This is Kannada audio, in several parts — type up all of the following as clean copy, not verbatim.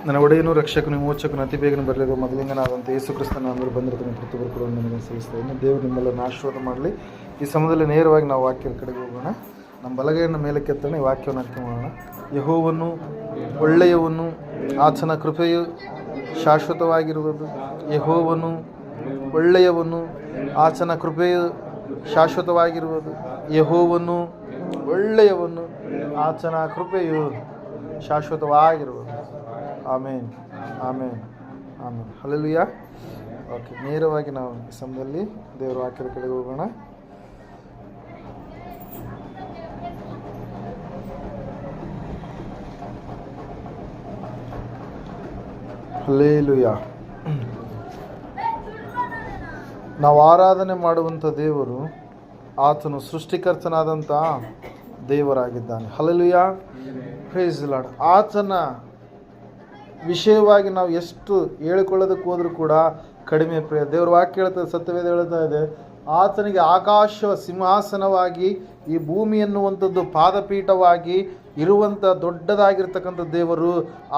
ನನ್ನ ಒಡೆಯನು ರಕ್ಷಕನು ವಿಮೋಚಕನು ಅತಿ ಬೇಗನೆ ಬರಲಿರುವ ಮೊದಲಿಂಗನಾದಂಥ ಯೇಸು ಕ್ರಿಸ್ತನ ಅಂದರೆ ಬಂದಿರ್ತಾನೆ ಪ್ರತಿಯೊಬ್ಬರು ಕೂಡ ನನಗೆ ಸಲ್ಲಿಸ್ತಾ ಇನ್ನು ದೇವರು ನಿಮ್ಮೆಲ್ಲರನ್ನು ಆಶೀರ್ವಾದ ಮಾಡಲಿ. ಈ ಸಮಯದಲ್ಲಿ ನೇರವಾಗಿ ನಾವು ವಾಕ್ಯದ ಕಡೆಗೆ ಹೋಗೋಣ. ನಮ್ಮ ಬಲಗೈಯನ್ನು ಮೇಲಕ್ಕೆತ್ತೋಣ, ಈ ವಾಕ್ಯವನ್ನು ಅರ್ಥ ಮಾಡೋಣ. ಯೆಹೋವನು ಒಳ್ಳೆಯವನು, ಆತನ ಕೃಪೆಯು ಶಾಶ್ವತವಾಗಿರುವುದು. ಯೆಹೋವನು ಒಳ್ಳೆಯವನು, ಆತನ ಕೃಪೆಯು ಶಾಶ್ವತವಾಗಿರುವುದು. ಯೆಹೋವನು ಒಳ್ಳೆಯವನು, ಆತನ ಕೃಪೆಯು ಶಾಶ್ವತವಾಗಿರುವುದು. ಆಮೇನ್, ಆಮೇನ್, ಆಮೇನ್. ಹಲ್ಲೆಲೂಯಾ. ಓಕೆ, ನೇರವಾಗಿ ನಾವು ಈ ಸಮಯದಲ್ಲಿ ದೇವರ ವಾಕ್ಯದ ಕಡೆಗೆ ಹೋಗೋಣ. ಹಲ್ಲೆಲೂಯಾ. ನಾವು ಆರಾಧನೆ ಮಾಡುವಂಥ ದೇವರು ಆತನು ಸೃಷ್ಟಿಕರ್ತನಾದಂಥ ದೇವರಾಗಿದ್ದಾನೆ. Hallelujah, praise the Lord. ಆತನ ವಿಷಯವಾಗಿ ನಾವು ಎಷ್ಟು ಹೇಳಿಕೊಳ್ಳೋದಕ್ಕೆ ಹೋದರೂ ಕೂಡ ಕಡಿಮೆ. ಪ್ರಿಯ ದೇವರ ವಾಕ್ಯ ಹೇಳ್ತದೆ, ಸತ್ಯವೇದ ಹೇಳ್ತಾ ಇದೆ, ಆತನಿಗೆ ಆಕಾಶ ಸಿಂಹಾಸನವಾಗಿ ಈ ಭೂಮಿ ಎನ್ನುವಂಥದ್ದು ಪಾದಪೀಠವಾಗಿ ಇರುವಂಥ ದೊಡ್ಡದಾಗಿರ್ತಕ್ಕಂಥ ದೇವರು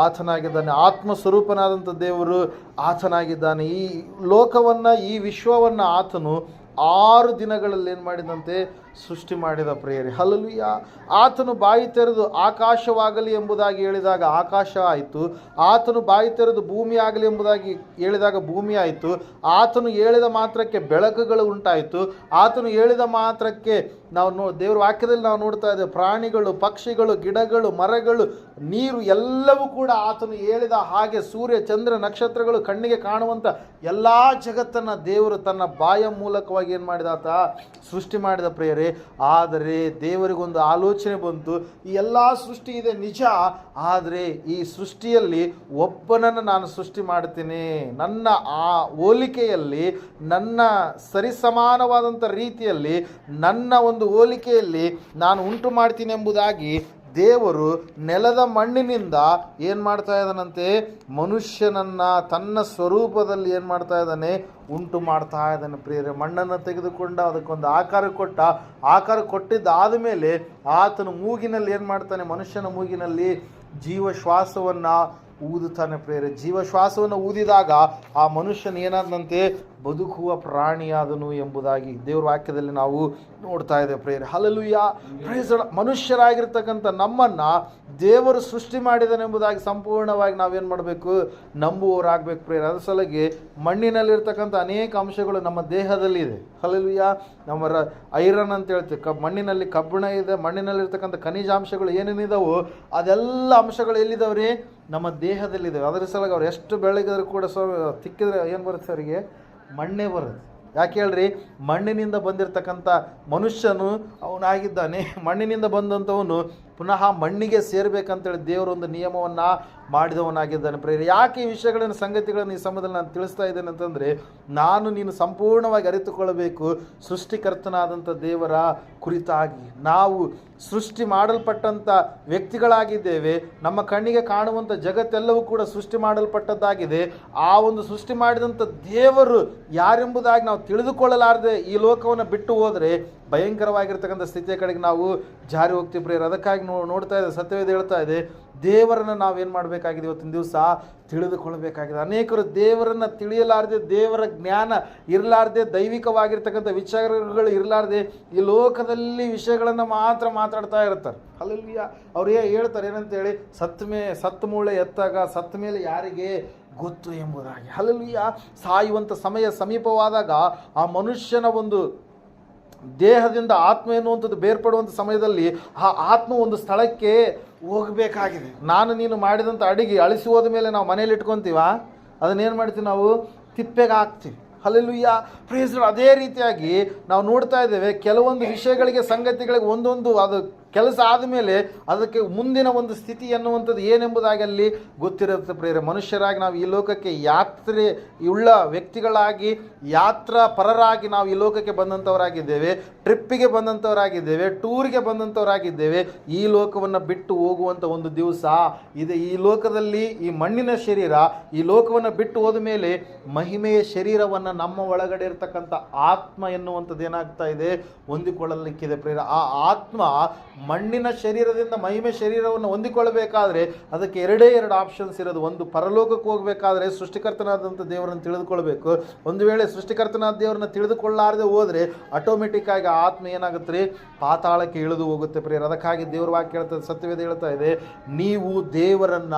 ಆತನಾಗಿದ್ದಾನೆ. ಆತ್ಮಸ್ವರೂಪನಾದಂಥ ದೇವರು ಆತನಾಗಿದ್ದಾನೆ. ಈ ಲೋಕವನ್ನು, ಈ ವಿಶ್ವವನ್ನು ಆತನು 6 ದಿನಗಳಲ್ಲಿ ಏನು ಮಾಡಿದಂತೆ ಸೃಷ್ಟಿ ಮಾಡಿದ. ಪ್ರಿಯರೇ, ಹಲ್ಲೆಲೂಯಾ. ಆತನು ಬಾಯಿ ತೆರೆದು ಆಕಾಶವಾಗಲಿ ಎಂಬುದಾಗಿ ಹೇಳಿದಾಗ ಆಕಾಶ ಆಯಿತು. ಆತನು ಬಾಯಿ ತೆರೆದು ಭೂಮಿ ಆಗಲಿ ಎಂಬುದಾಗಿ ಹೇಳಿದಾಗ ಭೂಮಿ ಆಯಿತು. ಆತನು ಹೇಳಿದ ಮಾತ್ರಕ್ಕೆ ಬೆಳಕುಗಳು ಉಂಟಾಯಿತು. ಆತನು ಹೇಳಿದ ಮಾತ್ರಕ್ಕೆ ನಾವು ದೇವರ ವಾಕ್ಯದಲ್ಲಿ ನಾವು ನೋಡ್ತಾ ಇದ್ದೇವೆ, ಪ್ರಾಣಿಗಳು, ಪಕ್ಷಿಗಳು, ಗಿಡಗಳು, ಮರಗಳು, ನೀರು ಎಲ್ಲವೂ ಕೂಡ ಆತನು ಹೇಳಿದ ಹಾಗೆ, ಸೂರ್ಯ, ಚಂದ್ರ, ನಕ್ಷತ್ರಗಳು, ಕಣ್ಣಿಗೆ ಕಾಣುವಂಥ ಎಲ್ಲ ಜಗತ್ತನ್ನು ದೇವರು ತನ್ನ ಬಾಯ ಮೂಲಕವಾಗಿ ಏನು ಮಾಡಿದ, ಆತ ಸೃಷ್ಟಿ ಮಾಡಿದ. ಪ್ರಿಯರೇ, ಆದರೆ ದೇವರಿಗೊಂದು ಆಲೋಚನೆ ಬಂತು, ಈ ಎಲ್ಲ ಸೃಷ್ಟಿ ಇದೆ ನಿಜ, ಆದರೆ ಈ ಸೃಷ್ಟಿಯಲ್ಲಿ ಒಬ್ಬನನ್ನು ನಾನು ಸೃಷ್ಟಿ ಮಾಡ್ತೀನಿ, ನನ್ನ ಆ ಹೋಲಿಕೆಯಲ್ಲಿ, ನನ್ನ ಸರಿಸಮಾನವಾದಂಥ ರೀತಿಯಲ್ಲಿ, ನನ್ನ ಒಂದು ಹೋಲಿಕೆಯಲ್ಲಿ ನಾನು ಉಂಟು ಮಾಡ್ತೀನಿ ಎಂಬುದಾಗಿ ದೇವರು ನೆಲದ ಮಣ್ಣಿನಿಂದ ಏನು ಮಾಡ್ತಾ ಇದ್ದಾನಂತೆ, ಮನುಷ್ಯನನ್ನು ತನ್ನ ಸ್ವರೂಪದಲ್ಲಿ ಏನು ಮಾಡ್ತಾ ಇದ್ದಾನೆ, ಉಂಟು ಮಾಡ್ತಾ ಇದ್ದಾನೆ. ಪ್ರಿಯರೇ, ಮಣ್ಣನ್ನು ತೆಗೆದುಕೊಂಡು ಅದಕ್ಕೊಂದು ಆಕಾರ ಕೊಟ್ಟಿದ್ದಾದ ಮೇಲೆ ಆತನು ಮೂಗಿನಲ್ಲಿ ಏನು ಮಾಡ್ತಾನೆ, ಮನುಷ್ಯನ ಮೂಗಿನಲ್ಲಿ ಜೀವಶ್ವಾಸವನ್ನು ಊದುತ್ತಾನೆ. ಪ್ರಿಯರೇ, ಜೀವಶ್ವಾಸವನ್ನು ಊದಿದಾಗ ಆ ಮನುಷ್ಯನ ಏನಾದಂತೆ ಬದುಕುವ ಪ್ರಾಣಿಯಾದನು ಎಂಬುದಾಗಿ ದೇವರ ವಾಕ್ಯದಲ್ಲಿ ನಾವು ನೋಡ್ತಾ ಇದ್ದೇವೆ. ಪ್ರಿಯರೇ, ಹಲ್ಲೆಲೂಯಾ. Praise the Lord. ಮನುಷ್ಯರಾಗಿರ್ತಕ್ಕಂಥ ನಮ್ಮನ್ನು ದೇವರು ಸೃಷ್ಟಿ ಮಾಡಿದನೆಂಬುದಾಗಿ ಸಂಪೂರ್ಣವಾಗಿ ನಾವೇನು ಮಾಡಬೇಕು, ನಂಬುವವರಾಗಬೇಕು. ಪ್ರಿಯರೇ, ಅದರ ಸಲುವಾಗಿ ಮಣ್ಣಿನಲ್ಲಿರ್ತಕ್ಕಂಥ ಅನೇಕ ಅಂಶಗಳು ನಮ್ಮ ದೇಹದಲ್ಲಿ ಇದೆ. ಹಲ್ಲೆಲೂಯಾ. ನಮ್ಮ ಐರನ್ ಅಂತ ಹೇಳ್ತೀವಿ, ಮಣ್ಣಿನಲ್ಲಿ ಕಬ್ಬಿಣ ಇದೆ, ಮಣ್ಣಿನಲ್ಲಿರ್ತಕ್ಕಂಥ ಖನಿಜಾಂಶಗಳು ಏನೇನಿದಾವೋ ಅದೆಲ್ಲ ಅಂಶಗಳು ಎಲ್ಲಿದ್ದಾವ್ರಿ, ನಮ್ಮ ದೇಹದಲ್ಲಿದ್ದಾವೆ. ಅದರ ಸಲುವಾಗಿ ಅವ್ರು ಎಷ್ಟು ಬೆಳಗಿದ್ರು ಕೂಡ ತಿಕ್ಕಿದ್ರೆ ಏನು ಬರುತ್ತೆ ಅವರಿಗೆ, ಮಣ್ಣೇ ಬರುತ್ತೆ. ಯಾಕೆ ಹೇಳ್ರಿ, ಮಣ್ಣಿನಿಂದ ಬಂದಿರತಕ್ಕಂಥ ಮನುಷ್ಯನು ಅವನಾಗಿದ್ದಾನೆ. ಮಣ್ಣಿನಿಂದ ಬಂದಂಥವನು ಪುನಃ ಮಣ್ಣಿಗೆ ಸೇರಬೇಕಂತೇಳಿ ದೇವರೊಂದು ನಿಯಮವನ್ನು ಮಾಡಿದವನಾಗಿದ್ದಾನೆ. ಪ್ರಿಯರೇ, ಯಾಕೆ ಈ ವಿಷಯಗಳನ್ನು, ಸಂಗತಿಗಳನ್ನು ಈ ಸಮಯದಲ್ಲಿ ನಾನು ತಿಳಿಸ್ತಾ ಇದ್ದೇನೆ ಅಂತಂದರೆ, ನೀನು ಸಂಪೂರ್ಣವಾಗಿ ಅರಿತುಕೊಳ್ಳಬೇಕು ಸೃಷ್ಟಿಕರ್ತನಾದಂಥ ದೇವರ ಕುರಿತಾಗಿ. ನಾವು ಸೃಷ್ಟಿ ಮಾಡಲ್ಪಟ್ಟಂಥ ವ್ಯಕ್ತಿಗಳಾಗಿದ್ದೇವೆ. ನಮ್ಮ ಕಣ್ಣಿಗೆ ಕಾಣುವಂಥ ಜಗತ್ತೆಲ್ಲವೂ ಕೂಡ ಸೃಷ್ಟಿ ಮಾಡಲ್ಪಟ್ಟದ್ದಾಗಿದೆ. ಆ ಒಂದು ಸೃಷ್ಟಿ ಮಾಡಿದಂಥ ದೇವರು ಯಾರೆಂಬುದಾಗಿ ನಾವು ತಿಳಿದುಕೊಳ್ಳಲಾರದೆ ಈ ಲೋಕವನ್ನು ಬಿಟ್ಟು ಹೋದರೆ ಭಯಂಕರವಾಗಿರ್ತಕ್ಕಂಥ ಸ್ಥಿತಿಯ ಕಡೆಗೆ ನಾವು ಜಾರಿ ಹೋಗ್ತೀವಿ. ಪ್ರಿಯರೇ, ಅದಕ್ಕಾಗಿ ನೋಡ್ತಾ ಇದೆ, ಸತ್ಯವೇದ ಹೇಳ್ತಾ ಇದೆ, ದೇವರನ್ನು ನಾವೇನು ಮಾಡಬೇಕಾಗಿದೆ, ಇವತ್ತಿನ ದಿವಸ ತಿಳಿದುಕೊಳ್ಳಬೇಕಾಗಿದೆ. ಅನೇಕರು ದೇವರನ್ನು ತಿಳಿಯಲಾರದೆ, ದೇವರ ಜ್ಞಾನ ಇರಲಾರ್ದೆ, ದೈವಿಕವಾಗಿರ್ತಕ್ಕಂಥ ವಿಚಾರಗಳು ಇರಲಾರ್ದೆ ಈ ಲೋಕದಲ್ಲಿ ವಿಷಯಗಳನ್ನು ಮಾತ್ರ ಮಾತಾಡ್ತಾ ಇರ್ತಾರೆ. ಹಲ್ಲೆಲೂಯಾ. ಅವ್ರು ಹೇಳ್ತಾರೆ ಏನಂತೇಳಿ, ಸತ್ತ ಮೂಳೆ ಎತ್ತಾಗ ಸತ್ತ ಮೇಲೆ ಯಾರಿಗೆ ಗೊತ್ತು ಎಂಬುದಾಗಿ. ಹಲ್ಲೆಲೂಯಾ. ಸಾಯುವಂಥ ಸಮಯ ಸಮೀಪವಾದಾಗ ಆ ಮನುಷ್ಯನ ಒಂದು ದೇಹದಿಂದ ಆತ್ಮ ಎನ್ನುವಂಥದ್ದು ಬೇರ್ಪಡುವಂಥ ಸಮಯದಲ್ಲಿ ಆ ಆತ್ಮ ಒಂದು ಸ್ಥಳಕ್ಕೆ ಹೋಗಬೇಕಾಗಿದೆ. ನೀನು ಮಾಡಿದಂಥ ಅಡಿಗೆ ಅಳಿಸಿ ಹೋದ ಮೇಲೆ ನಾವು ಮನೇಲಿ ಇಟ್ಕೊತೀವ, ಅದನ್ನೇನು ಮಾಡ್ತೀವಿ, ನಾವು ತಿಪ್ಪೆಗೆ ಹಾಕ್ತೀವಿ. ಹಲ್ಲೆಲೂಯಾ. Praise the lord. ಅದೇ ರೀತಿಯಾಗಿ ನಾವು ನೋಡ್ತಾ ಇದ್ದೇವೆ, ಕೆಲವೊಂದು ವಿಷಯಗಳಿಗೆ, ಸಂಗತಿಗಳಿಗೆ ಒಂದೊಂದು ಅದು ಕೆಲಸ ಆದಮೇಲೆ ಅದಕ್ಕೆ ಮುಂದಿನ ಒಂದು ಸ್ಥಿತಿ ಎನ್ನುವಂಥದ್ದು ಏನೆಂಬುದಾಗಿ ಅಲ್ಲಿ ಗೊತ್ತಿರುತ್ತೆ. ಪ್ರಿಯರೇ, ಮನುಷ್ಯರಾಗಿ ನಾವು ಈ ಲೋಕಕ್ಕೆ ಯಾತ್ರೆ ಉಳ್ಳ ವ್ಯಕ್ತಿಗಳಾಗಿ, ಯಾತ್ರಾ ಪರರಾಗಿ ನಾವು ಈ ಲೋಕಕ್ಕೆ ಬಂದಂಥವರಾಗಿದ್ದೇವೆ, ಟ್ರಿಪ್ಪಿಗೆ ಬಂದಂಥವರಾಗಿದ್ದೇವೆ, ಟೂರಿಗೆ ಬಂದಂಥವರಾಗಿದ್ದೇವೆ. ಈ ಲೋಕವನ್ನು ಬಿಟ್ಟು ಹೋಗುವಂಥ ಒಂದು ದಿವಸ ಇದೆ. ಈ ಲೋಕದಲ್ಲಿ ಈ ಮಣ್ಣಿನ ಶರೀರ ಈ ಲೋಕವನ್ನು ಬಿಟ್ಟು ಹೋದ ಮೇಲೆ ಮಹಿಮೆಯ ಶರೀರವನ್ನು ನಮ್ಮ ಒಳಗಡೆ ಇರತಕ್ಕಂಥ ಆತ್ಮ ಎನ್ನುವಂಥದ್ದು ಏನಾಗ್ತಾ ಇದೆ, ಹೊಂದಿಕೊಳ್ಳಲಿಕ್ಕಿದೆ. ಪ್ರಿಯರೇ, ಆ ಆತ್ಮ ಮಣ್ಣಿನ ಶರೀರದಿಂದ ಮಹಿಮೆ ಶರೀರವನ್ನು ಹೊಂದಿಕೊಳ್ಳಬೇಕಾದ್ರೆ ಅದಕ್ಕೆ ಎರಡೇ ಎರಡು ಆಪ್ಷನ್ಸ್ ಇರೋದು. ಒಂದು, ಪರಲೋಕಕ್ಕೆ ಹೋಗಬೇಕಾದ್ರೆ ಸೃಷ್ಟಿಕರ್ತನಾದಂಥ ದೇವರನ್ನು ತಿಳಿದುಕೊಳ್ಬೇಕು. ಒಂದು ವೇಳೆ ಸೃಷ್ಟಿಕರ್ತನಾದ ದೇವರನ್ನ ತಿಳಿದುಕೊಳ್ಳಾರದೆ ಹೋದರೆ ಆಟೋಮೆಟಿಕ್ ಆಗಿ ಆತ್ಮ ಏನಾಗುತ್ತೆ ರೀ, ಪಾತಾಳಕ್ಕೆ ಇಳಿದು ಹೋಗುತ್ತೆ ಪ್ರಿಯರು. ಅದಕ್ಕಾಗಿ ದೇವರ ವಾಕ್ಯ ಹೇಳ್ತದೆ, ಸತ್ಯವೇದ ಹೇಳ್ತಾ ಇದೆ, ನೀವು ದೇವರನ್ನ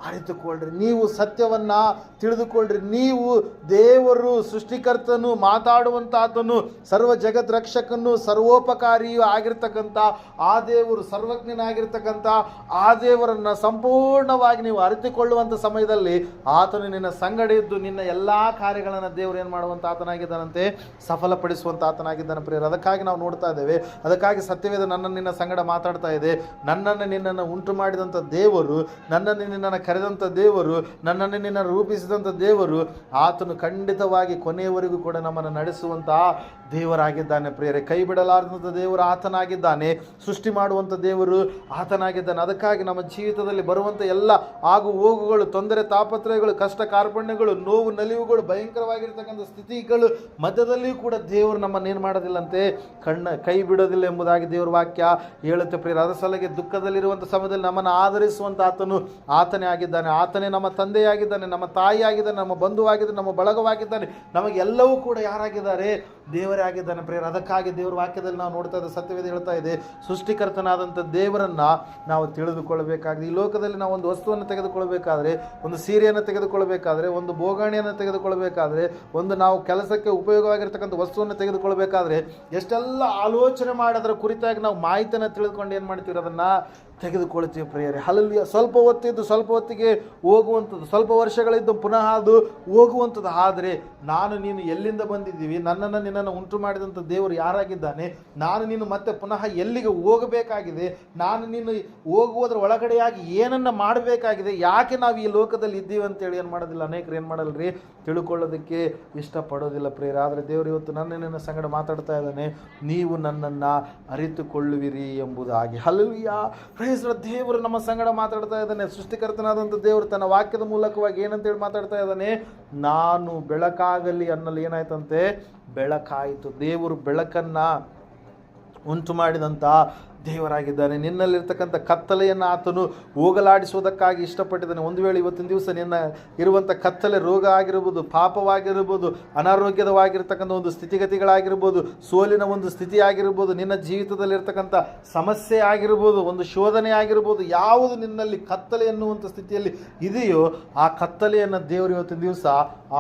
ಅರಿತುಕೊಳ್ಳ್ರಿ, ನೀವು ಸತ್ಯವನ್ನ ತಿಳಿದುಕೊಳ್ಳ್ರಿ. ನೀವು ದೇವರು ಸೃಷ್ಟಿಕರ್ತನು, ಮಾತಾಡುವಂತ ಆತನು, ಸರ್ವ ಜಗತ್ ರಕ್ಷಕನು, ಸರ್ವೋಪಕಾರಿಯೂ ಆಗಿರ್ತಕ್ಕಂಥ ಆ ದೇವರು, ಸರ್ವಜ್ಞನಾಗಿರ್ತಕ್ಕಂಥ ಆ ದೇವರನ್ನ ಸಂಪೂರ್ಣವಾಗಿ ನೀವು ಅರಿತುಕೊಳ್ಳುವಂಥ ಸಮಯದಲ್ಲಿ ಆತನು ನಿನ್ನ ಸಂಗಡ ಇದ್ದು ನಿನ್ನ ಎಲ್ಲಾ ಕಾರ್ಯಗಳನ್ನು ದೇವರು ಏನು ಮಾಡುವಂತ ಆತನಾಗಿದ್ದಾನಂತೆ, ಸಫಲಪಡಿಸುವಂತ ಆತನಾಗಿದ್ದಾನೆ ಪ್ರಿಯರು. ಅದಕ್ಕಾಗಿ ನಾವು ನೋಡ್ತಾ ಇದ್ದೇವೆ. ಅದಕ್ಕಾಗಿ ಸತ್ಯವೇದ ನನ್ನನ್ನು ನಿನ್ನ ಸಂಗಡ ಮಾತಾಡ್ತಾ ಇದೆ. ನನ್ನನ್ನು ನಿನ್ನನ್ನು ಉಂಟು ಮಾಡಿದಂಥ ದೇವರು, ನನ್ನನ್ನು ನಿನ್ನನ್ನು ಕರೆದಂಥ ದೇವರು, ನನ್ನನ್ನು ನಿನ್ನ ರೂಪಿಸಿದಂಥ ದೇವರು, ಆತನು ಖಂಡಿತವಾಗಿ ಕೊನೆಯವರೆಗೂ ಕೂಡ ನಮ್ಮನ್ನು ನಡೆಸುವಂತಹ ದೇವರಾಗಿದ್ದಾನೆ ಪ್ರಿಯರೇ. ಕೈ ಬಿಡಲಾರದಂಥ ದೇವರು ಆತನಾಗಿದ್ದಾನೆ. ಸೃಷ್ಟಿ ಮಾಡುವಂಥ ದೇವರು ಆತನಾಗಿದ್ದಾನೆ. ಅದಕ್ಕಾಗಿ ನಮ್ಮ ಜೀವಿತದಲ್ಲಿ ಬರುವಂಥ ಎಲ್ಲ ಆಗು ಹೋಗುಗಳು, ತೊಂದರೆ ತಾಪತ್ರಯಗಳು, ಕಷ್ಟ ಕಾರ್ಪಣ್ಯಗಳು, ನೋವು ನಲಿವುಗಳು, ಭಯಂಕರವಾಗಿರ್ತಕ್ಕಂಥ ಸ್ಥಿತಿಗಳು ಮಧ್ಯದಲ್ಲಿಯೂ ಕೂಡ ದೇವರು ನಮ್ಮನ್ನೇನು ಮಾಡೋದಿಲ್ಲಂತೆ, ಕೈ ಬಿಡೋದಿಲ್ಲ ಎಂಬುದಾಗಿ ದೇವರ ವಾಕ್ಯ ಹೇಳುತ್ತೆ ಪ್ರಿಯರೇ. ಅದರ ಸಲುವಾಗಿ ದುಃಖದಲ್ಲಿರುವಂಥ ಸಮಯದಲ್ಲಿ ನಮ್ಮನ್ನು ಆಧರಿಸುವಂಥ ಆತನು ಆತನೇ ಆಗಿದ್ದಾನೆ. ಆತನೇ ನಮ್ಮ ತಂದೆಯಾಗಿದ್ದಾನೆ, ನಮ್ಮ ತಾಯಿಯಾಗಿದ್ದಾನೆ, ನಮ್ಮ ಬಂಧುವಾಗಿದ್ದಾನೆ, ನಮ್ಮ ಬಳಗವಾಗಿದ್ದಾನೆ. ನಮಗೆಲ್ಲವೂ ಕೂಡ ಯಾರಾಗಿದ್ದಾರೆ, ದೇವರೇ ಆಗಿದ್ದಾನೆ ಪ್ರಿಯರೇ. ಅದಕ್ಕಾಗಿ ದೇವರ ವಾಕ್ಯದಲ್ಲಿ ನಾವು ನೋಡ್ತಾ ಇದ್ದ ಸತ್ಯವೇದ ಹೇಳ್ತಾ ಇದೆ, ಸೃಷ್ಟಿಕರ್ತನಾದಂಥ ದೇವರನ್ನ ನಾವು ತಿಳಿದುಕೊಳ್ಳಬೇಕಾಗಿದೆ. ಈ ಲೋಕದಲ್ಲಿ ನಾವು ಒಂದು ವಸ್ತುವನ್ನು ತೆಗೆದುಕೊಳ್ಬೇಕಾದ್ರೆ, ಒಂದು ಸೀರೆಯನ್ನು ತೆಗೆದುಕೊಳ್ಬೇಕಾದ್ರೆ, ಒಂದು ಬೋಗಾಣಿಯನ್ನು ತೆಗೆದುಕೊಳ್ಬೇಕಾದ್ರೆ, ಒಂದು ನಾವು ಕೆಲಸಕ್ಕೆ ಉಪಯೋಗವಾಗಿರ್ತಕ್ಕಂಥ ವಸ್ತುವನ್ನು ತೆಗೆದುಕೊಳ್ಬೇಕಾದ್ರೆ ಎಷ್ಟೆಲ್ಲ ಆಲೋಚನೆ ಮಾಡಿ ಅದರ ಕುರಿತಾಗಿ ನಾವು ಮಾಹಿತಿಯನ್ನು ತಿಳಿದುಕೊಂಡು ಏನು ಮಾಡ್ತೀವಿ, ಅದನ್ನ ತೆಗೆದುಕೊಳ್ತೀವಿ ಪ್ರಿಯರೇ. ಹಲ್ಲೆಲೂಯಾ. ಸ್ವಲ್ಪ ಹೊತ್ತಿದ್ದು ಸ್ವಲ್ಪ ಹೊತ್ತಿಗೆ ಹೋಗುವಂಥದ್ದು, ಸ್ವಲ್ಪ ವರ್ಷಗಳಿದ್ದು ಪುನಃ ಅದು ಹೋಗುವಂಥದ್ದು. ಆದರೆ ನಾನು ನೀನು ಎಲ್ಲಿಂದ ಬಂದಿದ್ದೀವಿ, ನನ್ನನ್ನು ನಿನ್ನನ್ನು ಉಂಟು ಮಾಡಿದಂಥ ದೇವರು ಯಾರಾಗಿದ್ದಾನೆ, ನಾನು ನೀನು ಮತ್ತೆ ಪುನಃ ಎಲ್ಲಿಗೆ ಹೋಗಬೇಕಾಗಿದೆ, ನಾನು ನೀನು ಹೋಗುವುದರ ಒಳಗಡೆಯಾಗಿ ಏನನ್ನ ಮಾಡಬೇಕಾಗಿದೆ, ಯಾಕೆ ನಾವು ಈ ಲೋಕದಲ್ಲಿ ಇದ್ದೀವಿ ಅಂತೇಳಿ ಏನು ಮಾಡೋದಿಲ್ಲ, ಅನೇಕರು ಏನು ಮಾಡಲ್ರಿ, ತಿಳ್ಕೊಳ್ಳೋದಕ್ಕೆ ಇಷ್ಟಪಡೋದಿಲ್ಲ ಪ್ರಿಯರೇ. ಆದರೆ ದೇವರು ಇವತ್ತು ನನ್ನ ಸಂಗಡ ಮಾತಾಡ್ತಾ ಇದ್ದಾನೆ, ನೀವು ನನ್ನನ್ನು ಅರಿತುಕೊಳ್ಳುವಿರಿ ಎಂಬುದಾಗಿ. ಹಲ್ಲೆಲೂಯಾ. ದೇವರು ನಮ್ಮ ಸಂಗಡ ಮಾತಾಡ್ತಾ ಇದ್ದಾನೆ. ಸೃಷ್ಟಿಕರ್ತನಾದಂಥ ದೇವರು ತನ್ನ ವಾಕ್ಯದ ಮೂಲಕವಾಗಿ ಏನಂತೇಳಿ ಮಾತಾಡ್ತಾ ಇದ್ದಾನೆ, ನಾನು ಬೆಳಕಾಗಲಿ ಅನ್ನಲ್ಲಿ ಏನಾಯ್ತಂತೆ, ಬೆಳಕಾಯಿತು. ದೇವರು ಬೆಳಕನ್ನ ಉಂಟು ಮಾಡಿದಂಥ ದೇವರಾಗಿದ್ದಾನೆ. ನಿನ್ನಲ್ಲಿರ್ತಕ್ಕಂಥ ಕತ್ತಲೆಯನ್ನು ಆತನು ಹೋಗಲಾಡಿಸುವುದಕ್ಕಾಗಿ ಇಷ್ಟಪಟ್ಟಿದ್ದಾನೆ. ಒಂದು ವೇಳೆ ಇವತ್ತಿನ ದಿವಸ ನಿನ್ನ ಇರುವಂಥ ಕತ್ತಲೆ ರೋಗ ಆಗಿರ್ಬೋದು, ಪಾಪವಾಗಿರ್ಬೋದು, ಅನಾರೋಗ್ಯದವಾಗಿರ್ತಕ್ಕಂಥ ಒಂದು ಸ್ಥಿತಿಗತಿಗಳಾಗಿರ್ಬೋದು, ಸೋಲಿನ ಒಂದು ಸ್ಥಿತಿ ಆಗಿರ್ಬೋದು, ನಿನ್ನ ಜೀವಿತದಲ್ಲಿರ್ತಕ್ಕಂಥ ಸಮಸ್ಯೆ ಆಗಿರ್ಬೋದು, ಒಂದು ಶೋಧನೆ ಆಗಿರ್ಬೋದು, ಯಾವುದು ನಿನ್ನಲ್ಲಿ ಕತ್ತಲೆ ಎನ್ನುವಂಥ ಸ್ಥಿತಿಯಲ್ಲಿ ಇದೆಯೋ ಆ ಕತ್ತಲೆಯನ್ನು ದೇವರು ಇವತ್ತಿನ ದಿವಸ